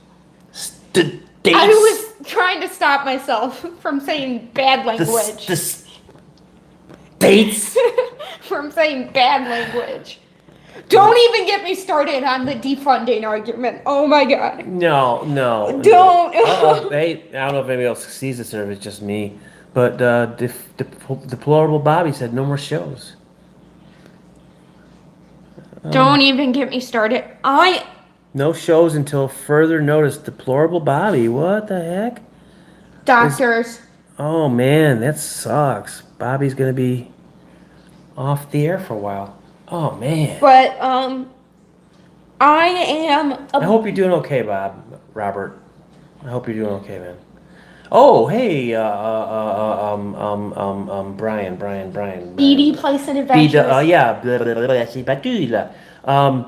States. I was trying to stop myself from saying bad language. The states. From saying bad language. Don't even get me started on the defunding argument. Oh my god. No. Don't. Hey, I don't know if anybody else sees this or if it's just me, but Deplorable Bobby said no more shows. Don't even get me started. No shows until further notice. Deplorable Bobby. What the heck? Doctors. Oh man, that sucks. Bobby's gonna be off the air for a while. Oh man. But I am I hope you're doing okay, Robert. I hope you're doing okay, man. Oh, hey, Brian. BD Place and Adventures. Yeah. Blah, blah, blah, blah, blah, blah, blah.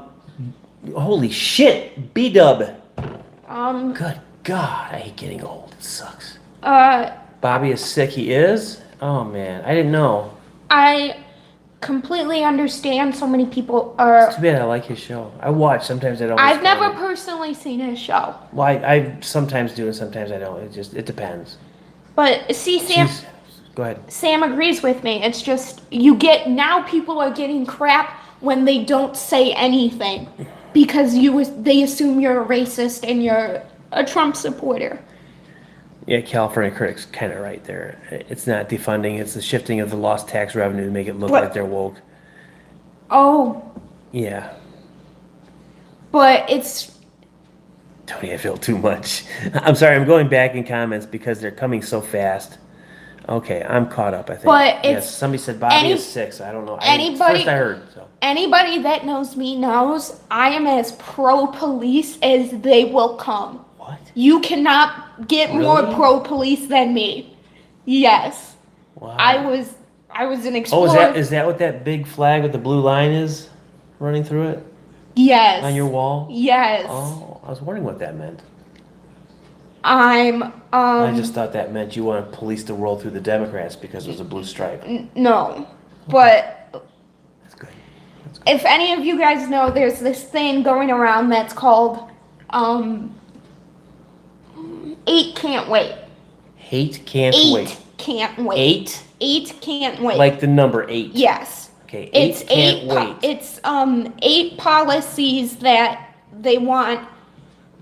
Holy shit, B-Dub. Good God, I hate getting old. It sucks. Bobby is sick. He is? Oh man, I didn't know. I completely understand so many people It's are. too bad. I like his show. I watch. Sometimes I don't. I've never personally seen his show. Well, I sometimes do and sometimes I don't. It depends. But see, Sam. Jeez. Go ahead. Sam agrees with me. It's just now people are getting crap when they don't say anything because they assume you're a racist and you're a Trump supporter. Yeah, California critics kind of right there. It's not defunding; it's the shifting of the lost tax revenue to make it look like they're woke. Oh. Yeah. But it's. Tony, I feel too much. I'm sorry. I'm going back in comments because they're coming so fast. Okay, I'm caught up. I think. But yes, somebody said Bobby is 6. I don't know. First I heard. So. Anybody that knows me knows I am as pro-police as they will come. What? You cannot get more pro-police than me. Yes. Wow. I was an explorer. Oh, is that what that big flag with the blue line is running through it? Yes. On your wall? Yes. Oh, I was wondering what that meant. I just thought that meant you wanted police to roll through the Democrats because it was a blue stripe. No. But That's good. if any of you guys know, there's this thing going around that's called 8 can't wait. Hate can't wait. 8 can't wait. 8? 8 can't wait. Like the number 8. Yes. Okay, 8 can't wait. It's 8 policies that they want.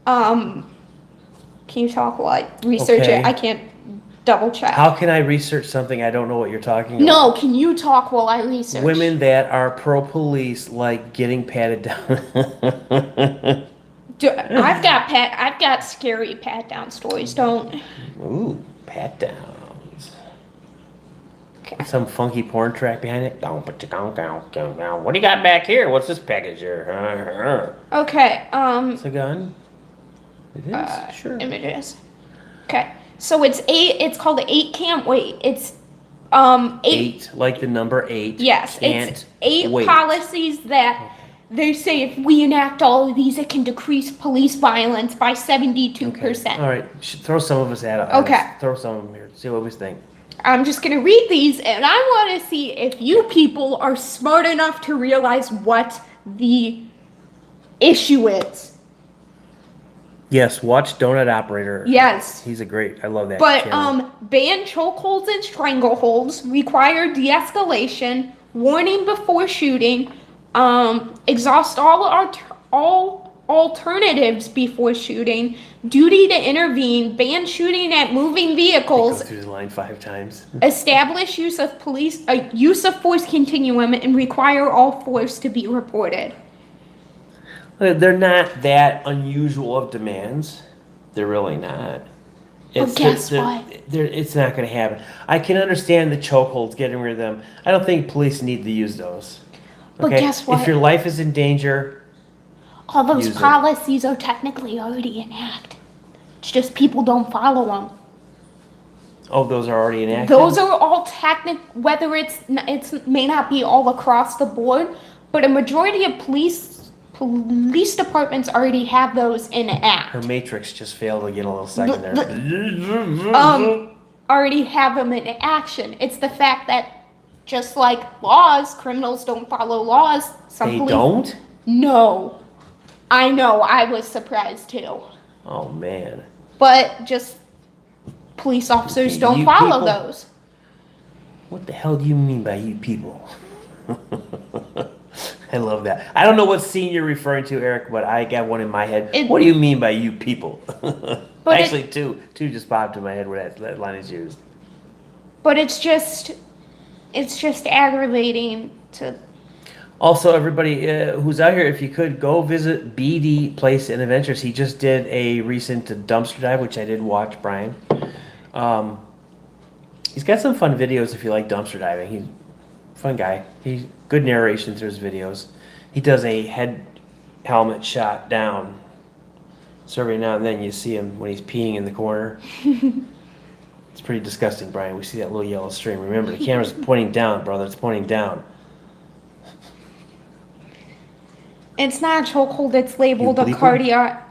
Can you talk while I research Okay. it? I can't double check. How can I research something I don't know what you're talking about? No, can you talk while I research? Women that are pro-police like getting patted down. I've got scary pat down stories. Don't. Ooh, pat downs. Okay. Some funky porn track behind it. What do you got back here? What's this package here? Okay. It's a gun. It is. Sure. Images. Okay. So it's 8. It's called 8 can't wait. It's 8. 8, like the number 8. Yes, Can't it's 8 wait. policies that they say if we enact all of these, it can decrease police violence by 72%. All right. Throw some of us at it. Okay. Throw some of them here. See what we think. I'm just going to read these, and I want to see if you people are smart enough to realize what the issue is. Yes, watch Donut Operator. Yes. He's a great. I love that. But channel. ban chokeholds and strangleholds, require de-escalation, warning before shooting, exhaust all alternatives before shooting, duty to intervene, ban shooting at moving Go vehicles, through the line 5 times. establish use of force continuum, and require all force to be reported. They're not that unusual of demands. They're really not. Guess what? It's not going to happen. I can understand the chokeholds, getting rid of them. I don't think police need to use those. But guess what? If your life is in danger, All those use it. policies are technically already enacted. It's just people don't follow them. those are already enacted. Those are all whether it's may not be all across the board, but a majority of police police departments already have those in act. Her matrix just failed again a little second there. Already have them in action. It's the fact that just like laws, criminals don't follow laws. They don't? No. I know, I was surprised too. Oh, man. But just police officers Okay, don't you follow people? those. What the hell do you mean by you people? I love that. I don't know what scene you're referring to, Eric, but I got one in my head. What do you mean by you people? Actually, two just popped in my head where that line is used. But it's just aggravating to. Also, everybody who's out here, if you could go visit BD Place and Adventures. He just did a recent dumpster dive, which I did watch, Brian. He's got some fun videos if you like dumpster diving. He's a fun guy. He's good narration through his videos. He does a head helmet shot down. So every now and then you see him when he's peeing in the corner. It's pretty disgusting, Brian. We see that little yellow stream. Remember, the camera's pointing down, brother. It's pointing down. It's not a chokehold. It's labeled You a bleeper?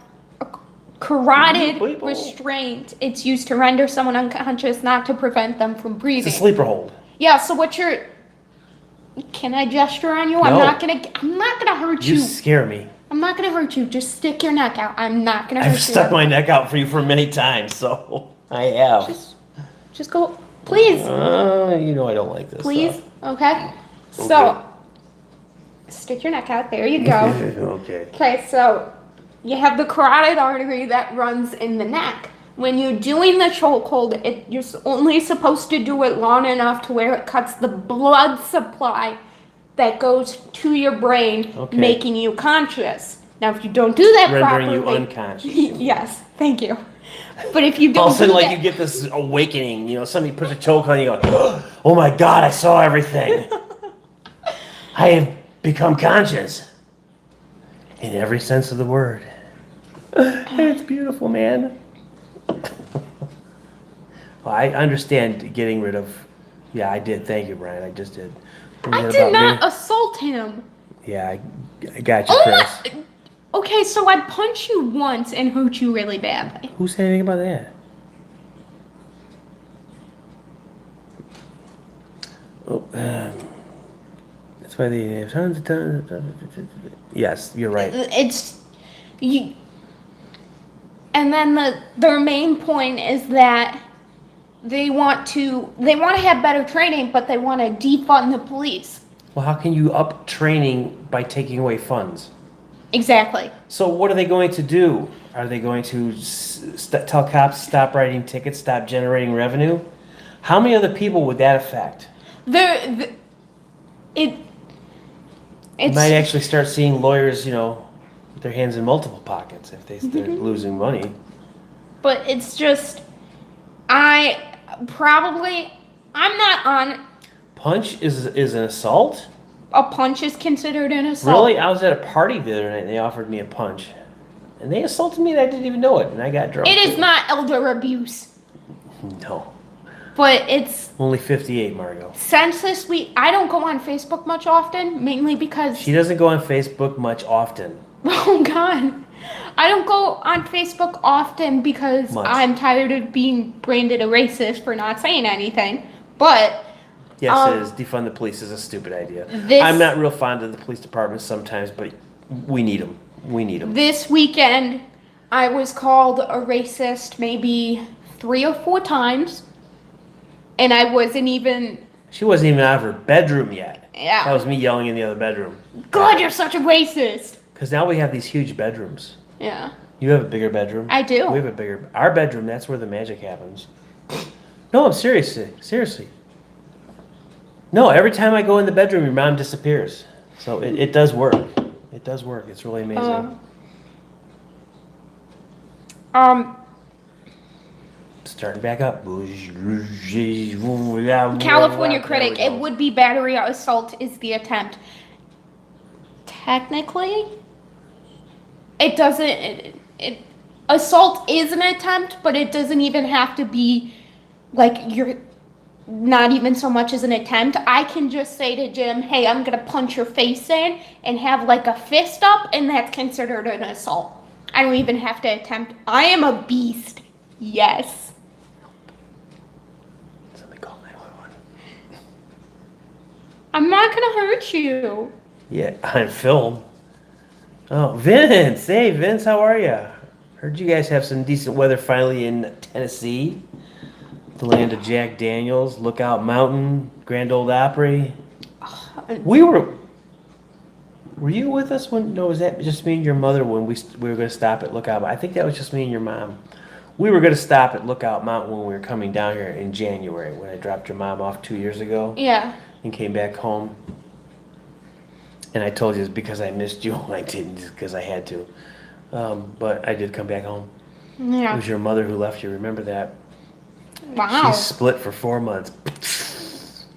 carotid Bleeper. restraint. It's used to render someone unconscious, not to prevent them from breathing. It's a sleeper hold. Yeah. So what you're? Can I gesture on you? No. I'm not gonna hurt you. You scare me. I'm not gonna hurt you. Just stick your neck out. I'm not gonna hurt you. I've stuck my neck out for you for many times, so I have. Just go, please. You know I don't like this. Please. Stuff. Okay. So, stick your neck out. There you go. Okay. Okay, so you have the carotid artery that runs in the neck. When you're doing the chokehold, you're only supposed to do it long enough to where it cuts the blood supply that goes to your brain, making you conscious. Now, if you don't do that Rendering properly, you unconscious. Yes, thank you. But if you don't All of a sudden, do like that, you get this awakening. You know, somebody puts a choke on you. You go, oh my God, I saw everything. I have become conscious in every sense of the word. And it's beautiful, man. Well, I understand getting rid of. Yeah, I did. Thank you, Brian. I just did. I did not assault him. Yeah, I got you, Chris. Okay, so I punched you once and hurt you really badly. Who said anything about that? Oh, that's why they have tons of tons. Yes, you're right. It's you. And then their main point is that they want to have better training, but they want to defund the police. Well, how can you up training by taking away funds? Exactly. So what are they going to do? Are they going to tell cops stop writing tickets, stop generating revenue? How many other people would that affect? You might actually start seeing lawyers, with their hands in multiple pockets if they're losing money. But it's just, I'm not on. Punch is an assault? A punch is considered an assault. Really? I was at a party the other night and they offered me a punch. And they assaulted me and I didn't even know it. And I got drunk. It is not elder abuse. No. But it's... Only 58, Margot. Since this week, I don't go on Facebook much often, mainly because... She doesn't go on Facebook much often. Oh, God. I don't go on Facebook often because I'm tired of being branded a racist for not saying anything. But... Yes, it is. Defund the police is a stupid idea. I'm not real fond of the police department sometimes, but we need them. We need them. This weekend, I was called a racist maybe 3 or 4 times, and I wasn't even... She wasn't even out of her bedroom yet. Yeah. That was me yelling in the other bedroom. God, you're such a racist. Because now we have these huge bedrooms. Yeah. You have a bigger bedroom? I do. We have a bigger... Our bedroom, that's where the magic happens. No, I'm seriously. No, every time I go in the bedroom, your mom disappears. So it does work. It does work. It's really amazing. Starting back up. California critic. It would be battery assault is the attempt. Technically, it doesn't. Assault is an attempt, but it doesn't even have to be like not even so much as an attempt. I can just say to Jim, hey, I'm gonna punch your face in and have like a fist up, and that's considered an assault. I don't even have to attempt. I am a beast. Yes. Somebody call 911. I'm not gonna hurt you. Yeah, on film. Oh, Vince. Hey, Vince, how are you? Heard you guys have some decent weather finally in Tennessee. The land of Jack Daniels, Lookout Mountain, Grand Ole Opry. Were you with us when? No, was that just me and your mother when we were going to stop at Lookout? I think that was just me and your mom. We were going to stop at Lookout Mountain when we were coming down here in January when I dropped your mom off 2 years ago Yeah. and came back home. And I told you it's because I missed you. I didn't just because I had to. But I did come back home. It Yeah. was your mother who left you. Remember that? Wow. She split for 4 months.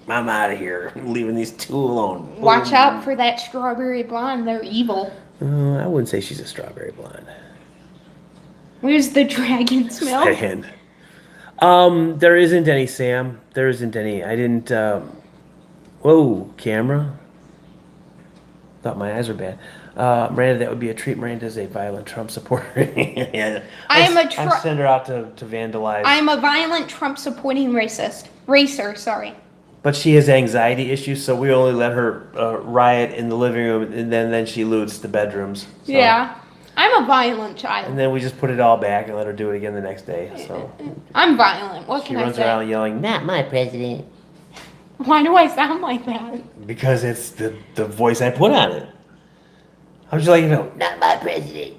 I'm out of here. I'm leaving these two alone. Watch out for that strawberry blonde. They're evil. I wouldn't say she's a strawberry blonde. Where's the dragon's milk? And, there isn't any, Sam. There isn't any. I didn't. Whoa, camera. Thought my eyes were bad. Miranda, that would be a treat. Miranda's a violent Trump supporter. Yeah. I send her out to vandalize. I'm a violent Trump supporting racer, sorry. But she has anxiety issues, so we only let her riot in the living room, and then she loots the bedrooms. So. Yeah. I'm a violent child. And then we just put it all back and let her do it again the next day. So I'm violent. What she can I runs say? around yelling, "Not my president," Why do I sound like that? because it's the voice I put on it. How would you like to know? Not my president.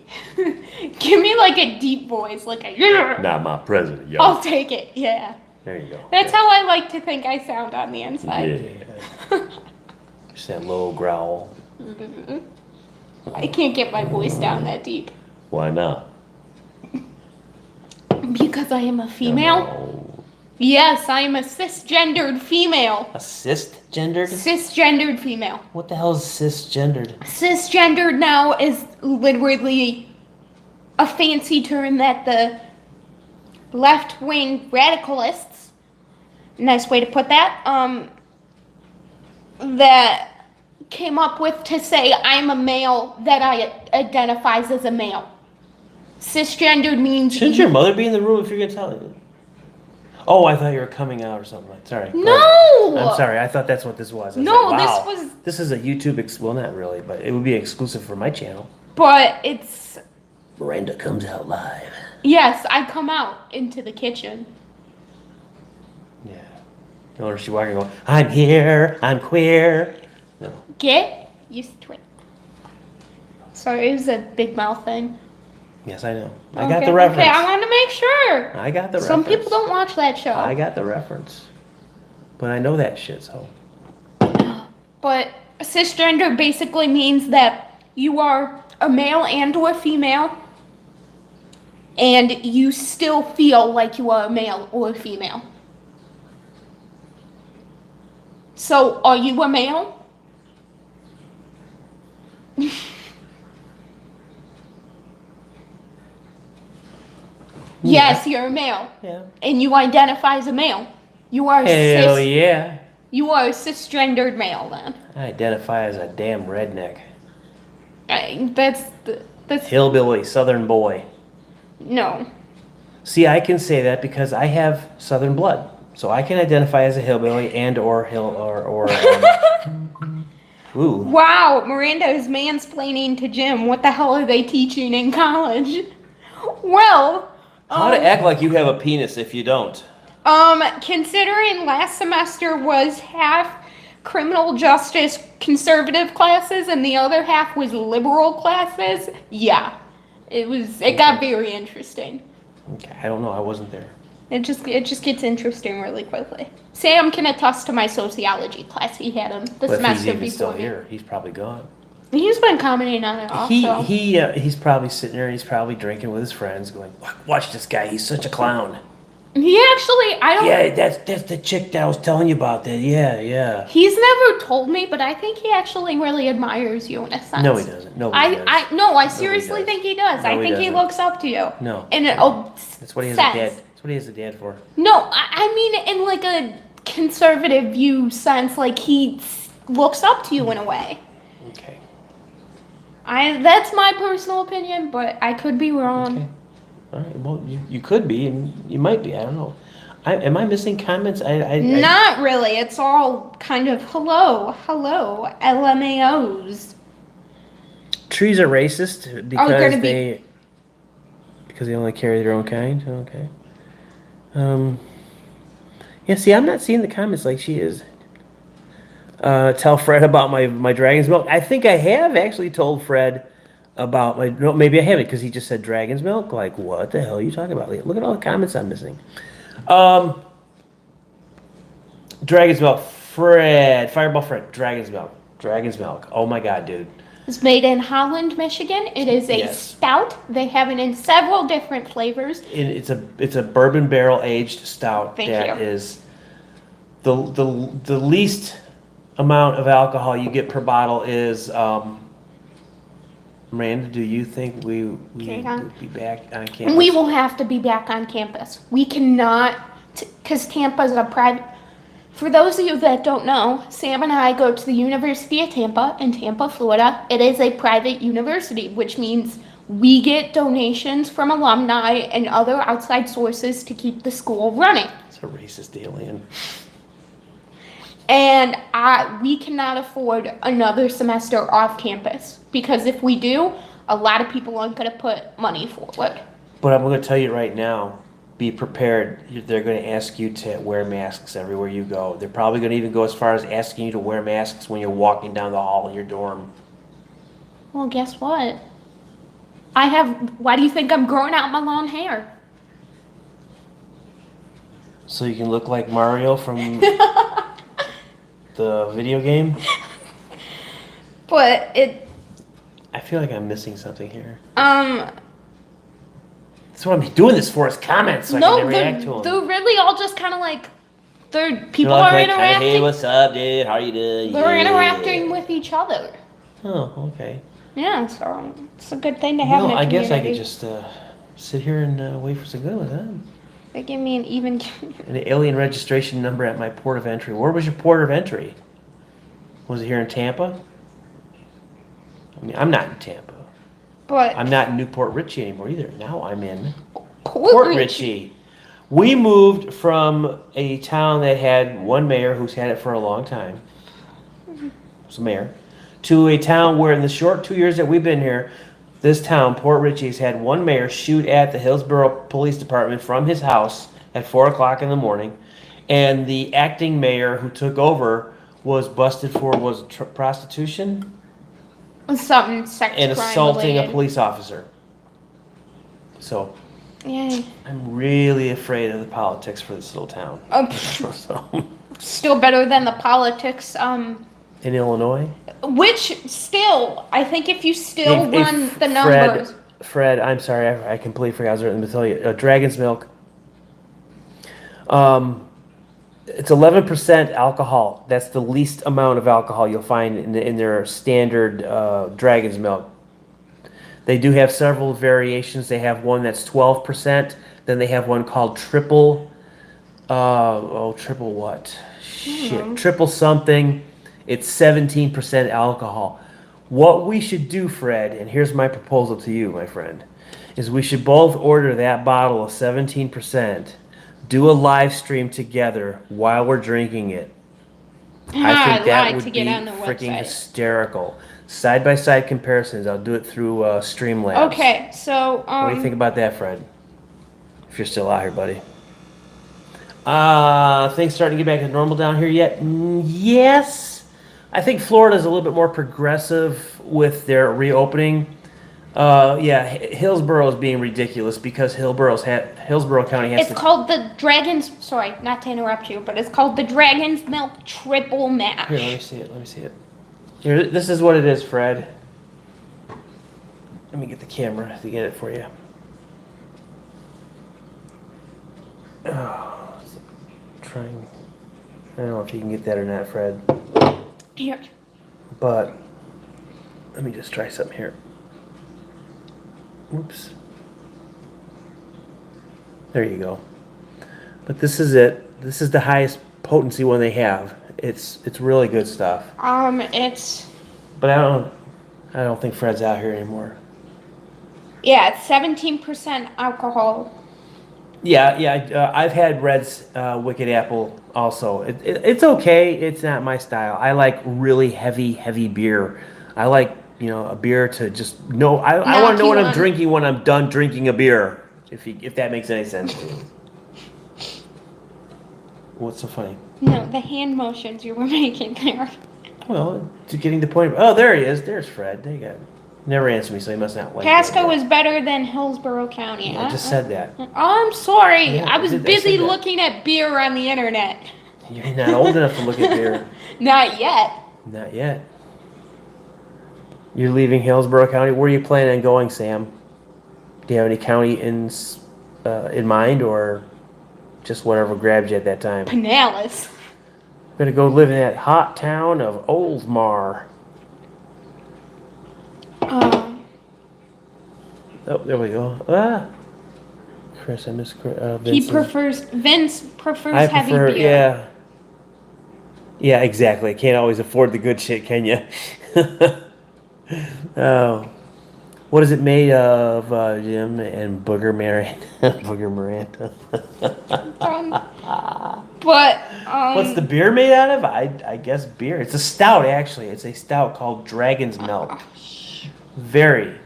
Give me like a deep voice, like a yeah. Not my president, yo. I'll take it. Yeah. There you go. That's how I like to think I sound on the inside. Yeah. Just that low growl. I can't get my voice down that deep. Why not? Because I am a female? No. Yes, I am a cisgendered female. A cisgendered? Cisgendered female. What the hell is cisgendered? Cisgendered now is literally a fancy term that the left-wing radicalists, nice way to put that, that came up with to say I'm a male that identifies as a male. Cisgendered means... Shouldn't your mother be in the room if you're going to tell it? Oh, I thought you were coming out or something. Sorry. No! I'm sorry. I thought that's what this was. I was No, like, wow, this was... This is a YouTube... well, not really, but it would be exclusive for my channel. But it's... Miranda comes out live. Yes, I come out into the kitchen. Yeah. Or she walking going, I'm here, I'm queer. No. Get used to it. Sorry, it was a big mouth thing. Yes, I know. I got the reference. Okay, I wanted to make sure. I got the Some reference. people don't watch that show. I got the reference. But I know that shit, so. But cisgender basically means that you are a male and or a female, and you still feel like you are a male or a female. So, are you a male? Yes, you're a male. Yeah. And you identify as a male. You are Hell yeah. You are a cisgendered male then. I identify as a damn redneck. That's Hillbilly, southern boy. no. See, I can say that because I have southern blood. So I can identify as a hillbilly and or ooh. Wow, Miranda is mansplaining to Jim. What the hell are they teaching in college? Well, How to act like you have a penis if you don't. Considering last semester was half criminal justice conservative classes and the other half was liberal classes, yeah. It got very interesting. Okay, I don't know. I wasn't there. It just gets interesting really quickly. Sam can attest to my sociology class he had him the But if he's semester even still before me. here, he's probably gone. He's been commenting on it also. He's probably sitting there. He's probably drinking with his friends, going, "Watch this guy. He's such a clown." He actually, I don't. Yeah, that's the chick that I was telling you about. That yeah. He's never told me, but I think he actually really admires you in a sense. No, he doesn't. Nobody does. I seriously think he does. No, I he think he doesn't. looks up to you. No. And That's what he has a dad. That's what he has a dad for. No, I mean in like a conservative view sense, like he looks up to you in a way. Okay. That's my personal opinion, but I could be wrong. Okay. All right. Well, you could be, and you might be. I don't know. Am I missing comments? Not really. It's all kind of hello, LMAOs. Trees are racist because gonna they only carry their own kind. Okay. Yeah. See, I'm not seeing the comments like she is. Tell Fred about my dragon's milk. I think I have actually told Fred about my. No, maybe I haven't because he just said dragon's milk. Like, what the hell are you talking about? Look at all the comments I'm missing. Dragon's milk, Fred, Fireball Fred, dragon's milk. Oh my God, dude. It's made in Holland, Michigan. It is a stout. They have it in several different flavors. It's a bourbon barrel aged stout. Thank that you. is the least amount of alcohol you get per bottle is. Miranda, do you think we would be back on campus? We will have to be back on campus. We cannot, because Tampa's a private. For those of you that don't know, Sam and I go to the University of Tampa in Tampa, Florida. It is a private university, which means we get donations from alumni and other outside sources to keep the school running. It's a racist alien. And we cannot afford another semester off campus because if we do, a lot of people aren't going to put money forward. But I'm going to tell you right now, be prepared. They're going to ask you to wear masks everywhere you go. They're probably going to even go as far as asking you to wear masks when you're walking down the hall in your dorm. Well, guess what? Why do you think I'm growing out my long hair? So you can look like Mario from the video game? But I feel like I'm missing something here. That's what I'm doing this for, is comments so I can react to them. They're really all just kind of like, people are interacting. Hey, what's up, dude? How you doing? They're interacting with each other. Oh, okay. Yeah, so it's a good thing to have in a I community. guess I could just sit here and wait for some good with them. They give me an even... An alien registration number at my port of entry. Where was your port of entry? Was it here in Tampa? I mean, I'm not in Tampa. But I'm not in Newport Richey anymore either. Now I'm in Port Richey. We moved from a town that had one mayor who's had it for a long time. Was a mayor. To a town where in the short 2 years that we've been here, this town, Port Richey, has had one mayor shoot at the Hillsborough Police Department from his house at 4 o'clock in the morning. And the acting mayor who took over was busted for prostitution? Something sex And crime assaulting related. a police officer. So, Yay. I'm really afraid of the politics for this little town. So, Still better than the politics, in Illinois? which still, I think if you still run the numbers. Fred, I'm sorry, I completely forgot. I was going to tell you. Dragon's Milk. It's 11% alcohol. That's the least amount of alcohol you'll find in their standard Dragon's Milk. They do have several variations. They have one that's 12%. Then they have one called triple. Triple what? Shit, triple something. It's 17% alcohol. What we should do, Fred, and here's my proposal to you, my friend, is we should both order that bottle of 17%. Do a live stream together while we're drinking it. I think that would be freaking hysterical. Side-by-side comparisons. I'll do it through Streamlabs. Okay, so What do you think about that, Fred? If you're still out here, buddy. Things starting to get back to normal down here yet? Yes. I think Florida's a little bit more progressive with their reopening. Hillsborough is being ridiculous because Hillsborough County has it's called the Dragon's, sorry, not to interrupt you, but it's called the Dragon's Milk Triple Mash. Here, let me see it. Here, this is what it is, Fred. Let me get the camera to get it for you. Trying. I don't know if you can get that or not, Fred. Here. But let me just try something here. Oops. There you go. But this is it. This is the highest potency one they have. It's really good stuff. It's But I don't think Fred's out here anymore. yeah, it's 17% alcohol. Yeah. I've had Red's Wicked Apple also. It's okay. It's not my style. I like really heavy beer. I like a beer to just know. I want to know what I'm drinking when I'm done drinking a beer. If that makes any sense to you. What's so funny? No, the hand motions you were making there. Well, to getting the point. Oh, there he is. There's Fred. There you go. Never answered me, so he must not like. Pasco is better than Hillsborough County. I just said that. Oh, I'm sorry. Yeah, I was I said busy that. looking at beer on the internet. You're not old enough to look at beer. Not yet. Not yet. You're leaving Hillsborough County. Where are you planning on going, Sam? Do you have any county in mind, or just whatever grabbed you at that time? Pinellas. I'm gonna go live in that hot town of Oldsmar. Oh, there we go. Chris, I miss Vince prefers I heavy prefer, beer. yeah, exactly. Can't always afford the good shit, can you? Oh, what is it made of, Jim and Booger Miranda? Booger Miranda. What's the beer made out of? I guess beer. It's a stout, actually. It's a stout called Dragon's Milk. Very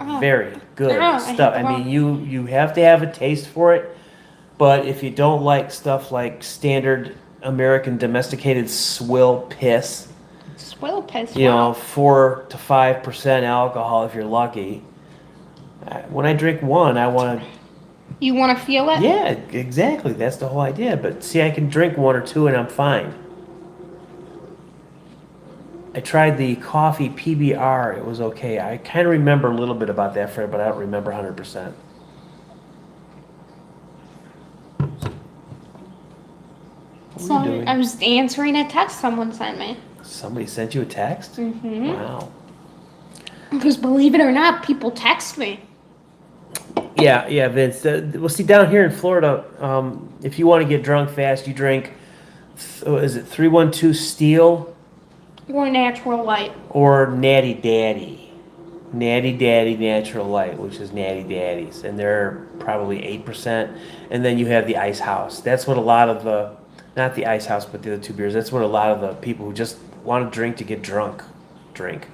good stuff. I mean, you have to have a taste for it, but if you don't like stuff like standard American domesticated swill piss, 4 to 5% alcohol if you're lucky. When I drink one, I want to. You want to feel it? Yeah, exactly. That's the whole idea. But see, I can drink 1 or 2 and I'm fine. I tried the coffee PBR. It was okay. I kind of remember a little bit about that, Fred, but I don't remember 100%. Sorry, I was answering a text someone sent me. Somebody sent you a text? Mm-hmm. Wow. Because believe it or not, people text me. Yeah, Vince. Well, see, down here in Florida, if you want to get drunk fast, you drink, is it 312 Steel? Or Natural Light. Or Natty Daddy. Natty Daddy Natural Light, which is Natty Daddy's. And they're probably 8%. And then you have the Ice House. That's what a lot of the, not the Ice House, but the other 2 beers, that's what a lot of the people who just want to drink to get drunk drink.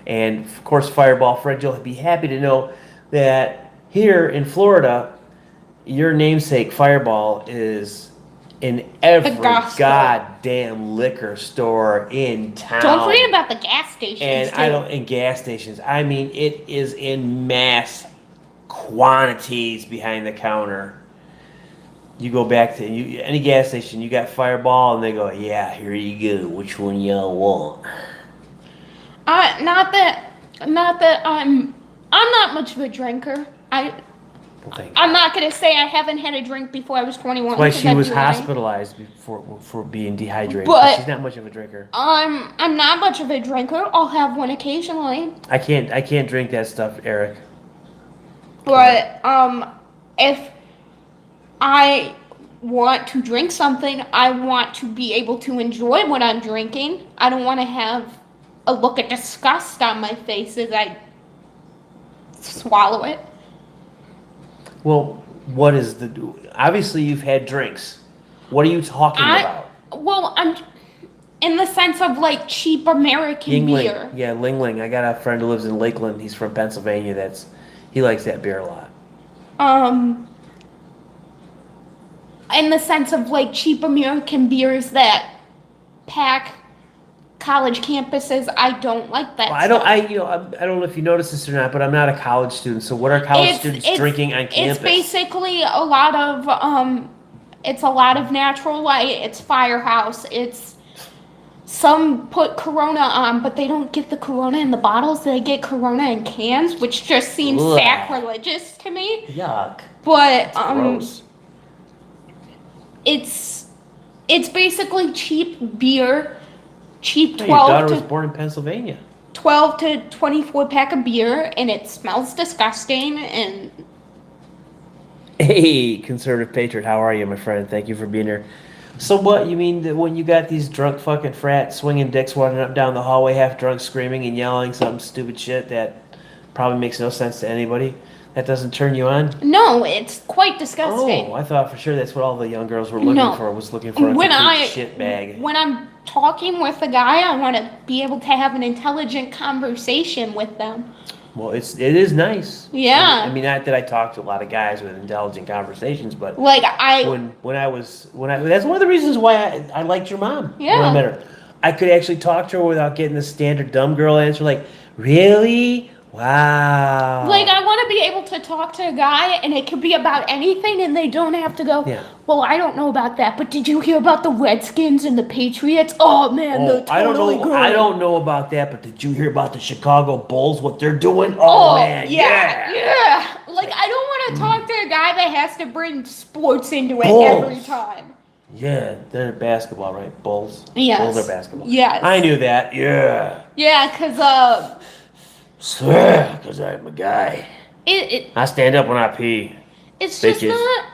And, of course, Fireball. Fred, you'll be happy to know that here in Florida, your namesake Fireball is in every goddamn liquor store in town. Don't forget about the gas stations. And in gas stations. I mean, it is in mass quantities behind the counter. You go back to any gas station, you got Fireball, and they go, "Yeah, here you go. Which one y'all want?" Not that I'm not much of a drinker. I'm not gonna say I haven't had a drink before I was 21. That's why she was hospitalized for being dehydrated. But she's not much of a drinker. I'm not much of a drinker. I'll have one occasionally. I can't drink that stuff, Eric. But if I want to drink something, I want to be able to enjoy what I'm drinking. I don't want to have a look of disgust on my face as I swallow it. Well, what is obviously you've had drinks. What are you talking about? Well, I'm in the sense of like cheap American beer. Yeah, Ling Ling. I got a friend who lives in Lakeland. He's from Pennsylvania. He likes that beer a lot. In the sense of like cheap American beers that pack college campuses, I don't like that. Well, I don't know if you noticed this or not, but I'm not a college student. So what are college students drinking on campus? It's basically a lot of Natural Light. It's Firehouse. It's some put Corona on, but they don't get the Corona in the bottles. They get Corona in cans, which just seems sacrilegious to me. Yuck. But gross. It's basically cheap beer. Cheap 12 Your daughter was born in Pennsylvania. 12 to 24 pack of beer, and it smells disgusting. And hey, conservative patriot, how are you, my friend? Thank you for being here. So what, you mean that when you got these drunk fucking frats swinging dicks running up down the hallway half drunk screaming and yelling some stupid shit that probably makes no sense to anybody, that doesn't turn you on? No, it's quite disgusting. Oh, I thought for sure that's what all the young girls were looking No. for, was looking for a When complete shit bag. when I'm talking with a guy, I want to be able to have an intelligent conversation with them. Well, it is nice. Yeah. I mean, not that I talk to a lot of guys with intelligent conversations, but Like when I that's one of the reasons why I liked your mom when Yeah. I met her. I could actually talk to her without getting the standard dumb girl answer like, "Really? Wow." Like, I want to be able to talk to a guy, and it could be about anything, and they don't have to go, Yeah. well, I don't know about that, but did you hear about the Redskins and the Patriots? Oh, man, they're I don't totally know. good. I don't know about that, but did you hear about the Chicago Bulls? What they're doing? Oh, man, yeah. Like, I don't want to talk to a guy that has to bring sports into it Bulls. every time. Yeah, they're basketball, right? Bulls. Yes. Bulls are basketball. Yes. I knew that. Yeah. Yeah, because, Swear, because I'm a guy. I stand up when I pee. It's just Bitches. not.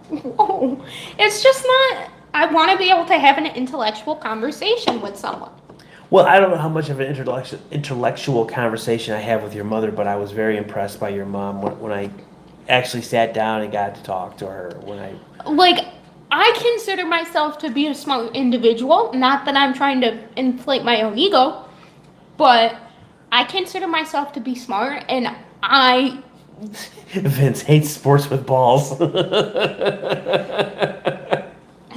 Whoa. It's just not. I want to be able to have an intellectual conversation with someone. Well, I don't know how much of an intellectual conversation I have with your mother, but I was very impressed by your mom when I actually sat down and got to talk to her. Like, I consider myself to be a smart individual. Not that I'm trying to inflate my own ego, but I consider myself to be smart, and I. Vince hates sports with balls.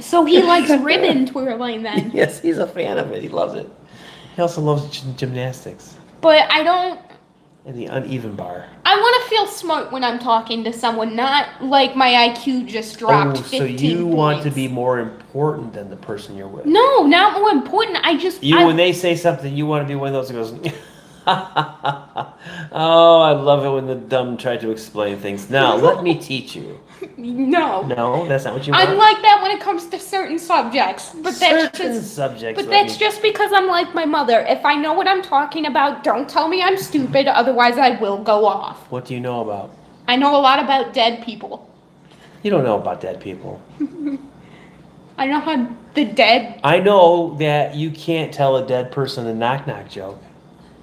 So he likes ribbon twirling then. Yes, he's a fan of it. He loves it. He also loves gymnastics But I don't. and the uneven bar. I want to feel smart when I'm talking to someone, not like my IQ just dropped 15 so you want to points. be more important than the person you're with. No, not more important. When they say something, you want to be one of those who goes, oh, I love it when the dumb try to explain things. Now, let me teach you. No. No, that's not what you want. I'm like that when it comes to certain subjects. But that's Certain just subjects. But that's just because I'm like my mother. If I know what I'm talking about, don't tell me I'm stupid, otherwise I will go off. What do you know about? I know a lot about dead people. You don't know about dead people. I know how the dead. I know that you can't tell a dead person a knock-knock joke.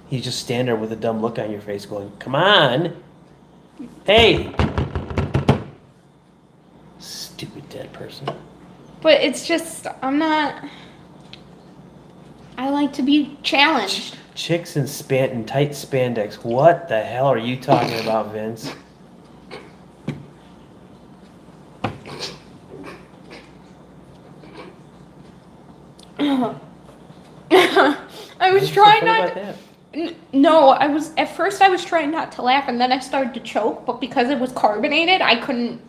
You just stand there with a dumb look on your face going, come on. Hey. Stupid dead person. But it's just, I'm not. I like to be challenged. Chicks in tight spandex. What the hell are you talking about, Vince? I was What's so trying funny not. about that? No, at first I was trying not to laugh, and then I started to choke. But because it was carbonated, I couldn't.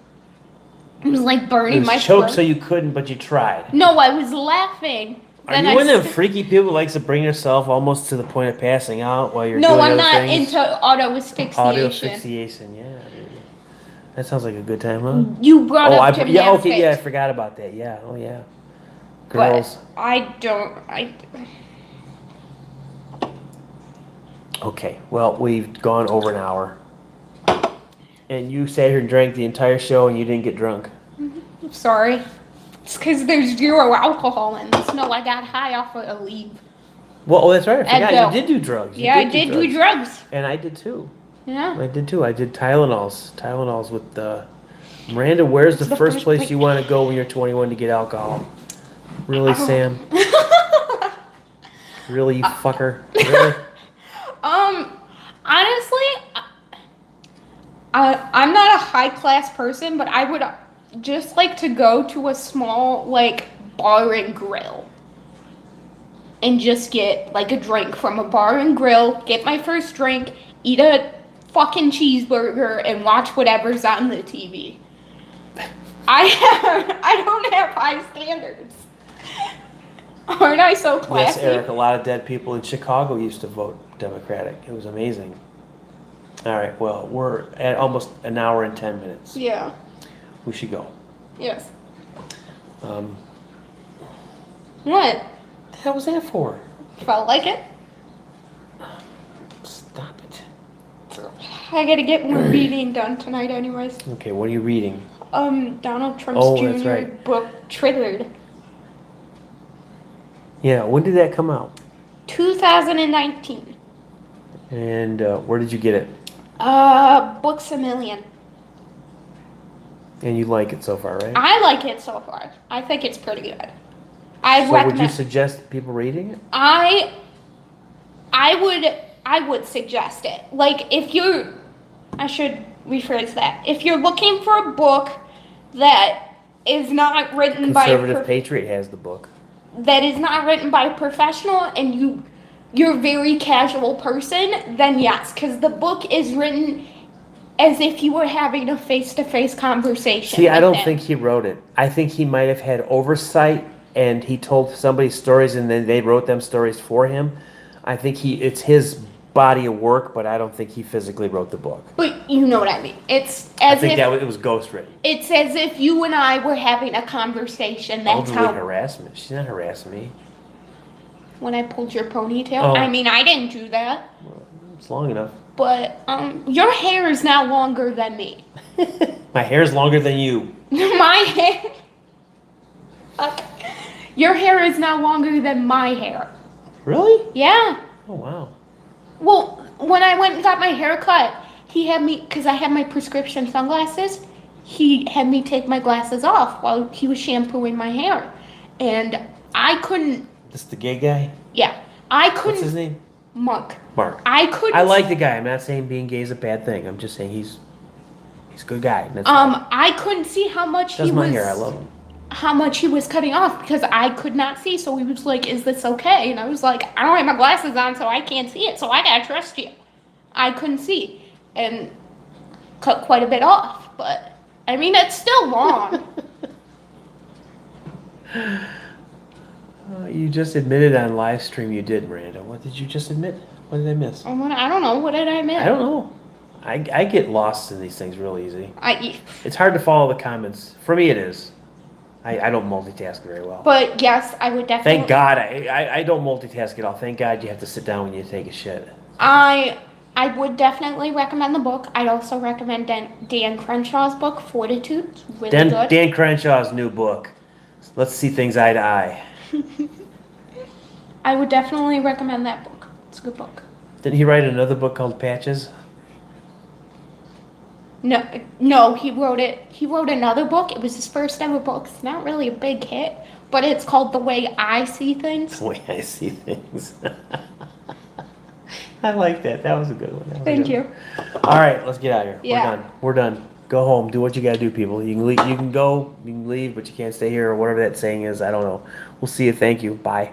It was like burning It my was choked throat. so you couldn't, but you tried. No, I was laughing. Are Then you I one of them st- freaky people who likes to bring yourself almost to the point of passing out while you're No, doing I'm other not things? into auto asphyxiation. Audio asphyxiation, yeah. Dude. That sounds like a good time, huh? You brought up yeah, gymnastics. okay, yeah, I forgot about that. Yeah, oh yeah. But Girls. I don't. Okay, well, we've gone over an hour. And you sat here and drank the entire show and you didn't get drunk. I'm sorry. It's because there's 0 alcohol in this. No, I got high off of a leaf. Well, oh, that's right. I forgot. Advil. You did do drugs. You Yeah, I did do drugs. And I did too. Yeah. I did too. I did Tylenols. Tylenols with Miranda, where's the first place you want to go when you're 21 to get alcohol? Really, Sam? Really, you fucker? Really? Honestly, I'm not a high class person, but I would just like to go to a small, like, bar and grill. And just get, like, a drink from a bar and grill, get my first drink, eat a fucking cheeseburger, and watch whatever's on the TV. I don't have high standards. Aren't I so classy? Yes, Eric, a lot of dead people in Chicago used to vote Democratic. It was amazing. All right, well, we're at almost an hour and 10 minutes. Yeah. We should go. Yes. What What? the hell was that for? Felt like it? Stop it. I gotta get more reading done tonight anyways. Okay, what are you reading? Donald Trump's Oh, that's Jr. right. book Triggered. Yeah, when did that come out? 2019. And where did you get it? Books a Million. And you like it so far, right? I like it so far. I think it's pretty good. I So recommend. would you suggest people reading it? I would suggest it. Like if you're, I should rephrase that. If you're looking for a book that is not written by Conservative Patriot has the book. that is not written by a professional and you're a very casual person, then yes, because the book is written as if you were having a face-to-face conversation. See, I with don't him. think he wrote it. I think he might have had oversight and he told somebody stories and then they wrote them stories for him. I think it's his body of work, but I don't think he physically wrote the book. But you know what I mean. It's I as think if it was ghostwritten. it's as if you and I were having a conversation. That's Elderly how. harassment. She's not harassing me. When I pulled your ponytail, Oh. I mean I didn't do that. It's long enough. But your hair is now longer than me. My hair's longer than you. My hair. Your hair is now longer than my hair. Really? Yeah. Oh, wow. Well, when I went and got my hair cut, he had me, because I had my prescription sunglasses, he had me take my glasses off while he was shampooing my hair. And I couldn't, This the gay guy? yeah, I What's his couldn't, name? Mark. Mark. I couldn't. I like the guy. I'm not saying being gay is a bad thing. I'm just saying he's a good guy. That's all. I couldn't see how much Does he my was. hair. I love him. How much he was cutting off because I could not see. So he was like, "Is this okay?" And I was like, "I don't have my glasses on, so I can't see it. So I gotta trust you." I couldn't see and cut quite a bit off, but I mean it's still long. You just admitted on live stream you did, Miranda. What did you just admit? What did I miss? I don't know. What did I miss? I don't know. I get lost in these things real easy. I, It's hard to follow the comments. For me, it is. I don't multitask very well. but yes, I would definitely. Thank God I don't multitask at all. Thank God you have to sit down when you take a shit. I would definitely recommend the book. I'd also recommend Dan Crenshaw's book, Fortitude. It's really good. Dan Crenshaw's new book. Let's see things eye to eye. I would definitely recommend that book. It's a good book. Didn't he write another book called Patches? No, he wrote it. He wrote another book. It was his first ever book. It's not really a big hit, but it's called The Way I See Things. The way I see things. I like that. That was a good one. Thank you. All right, let's get out of here. Yeah. We're done. We're done. Go home. Do what you gotta do, people. You can leave. You can go. You can leave, but you can't stay here or whatever that saying is. I don't know. We'll see you. Thank you. Bye.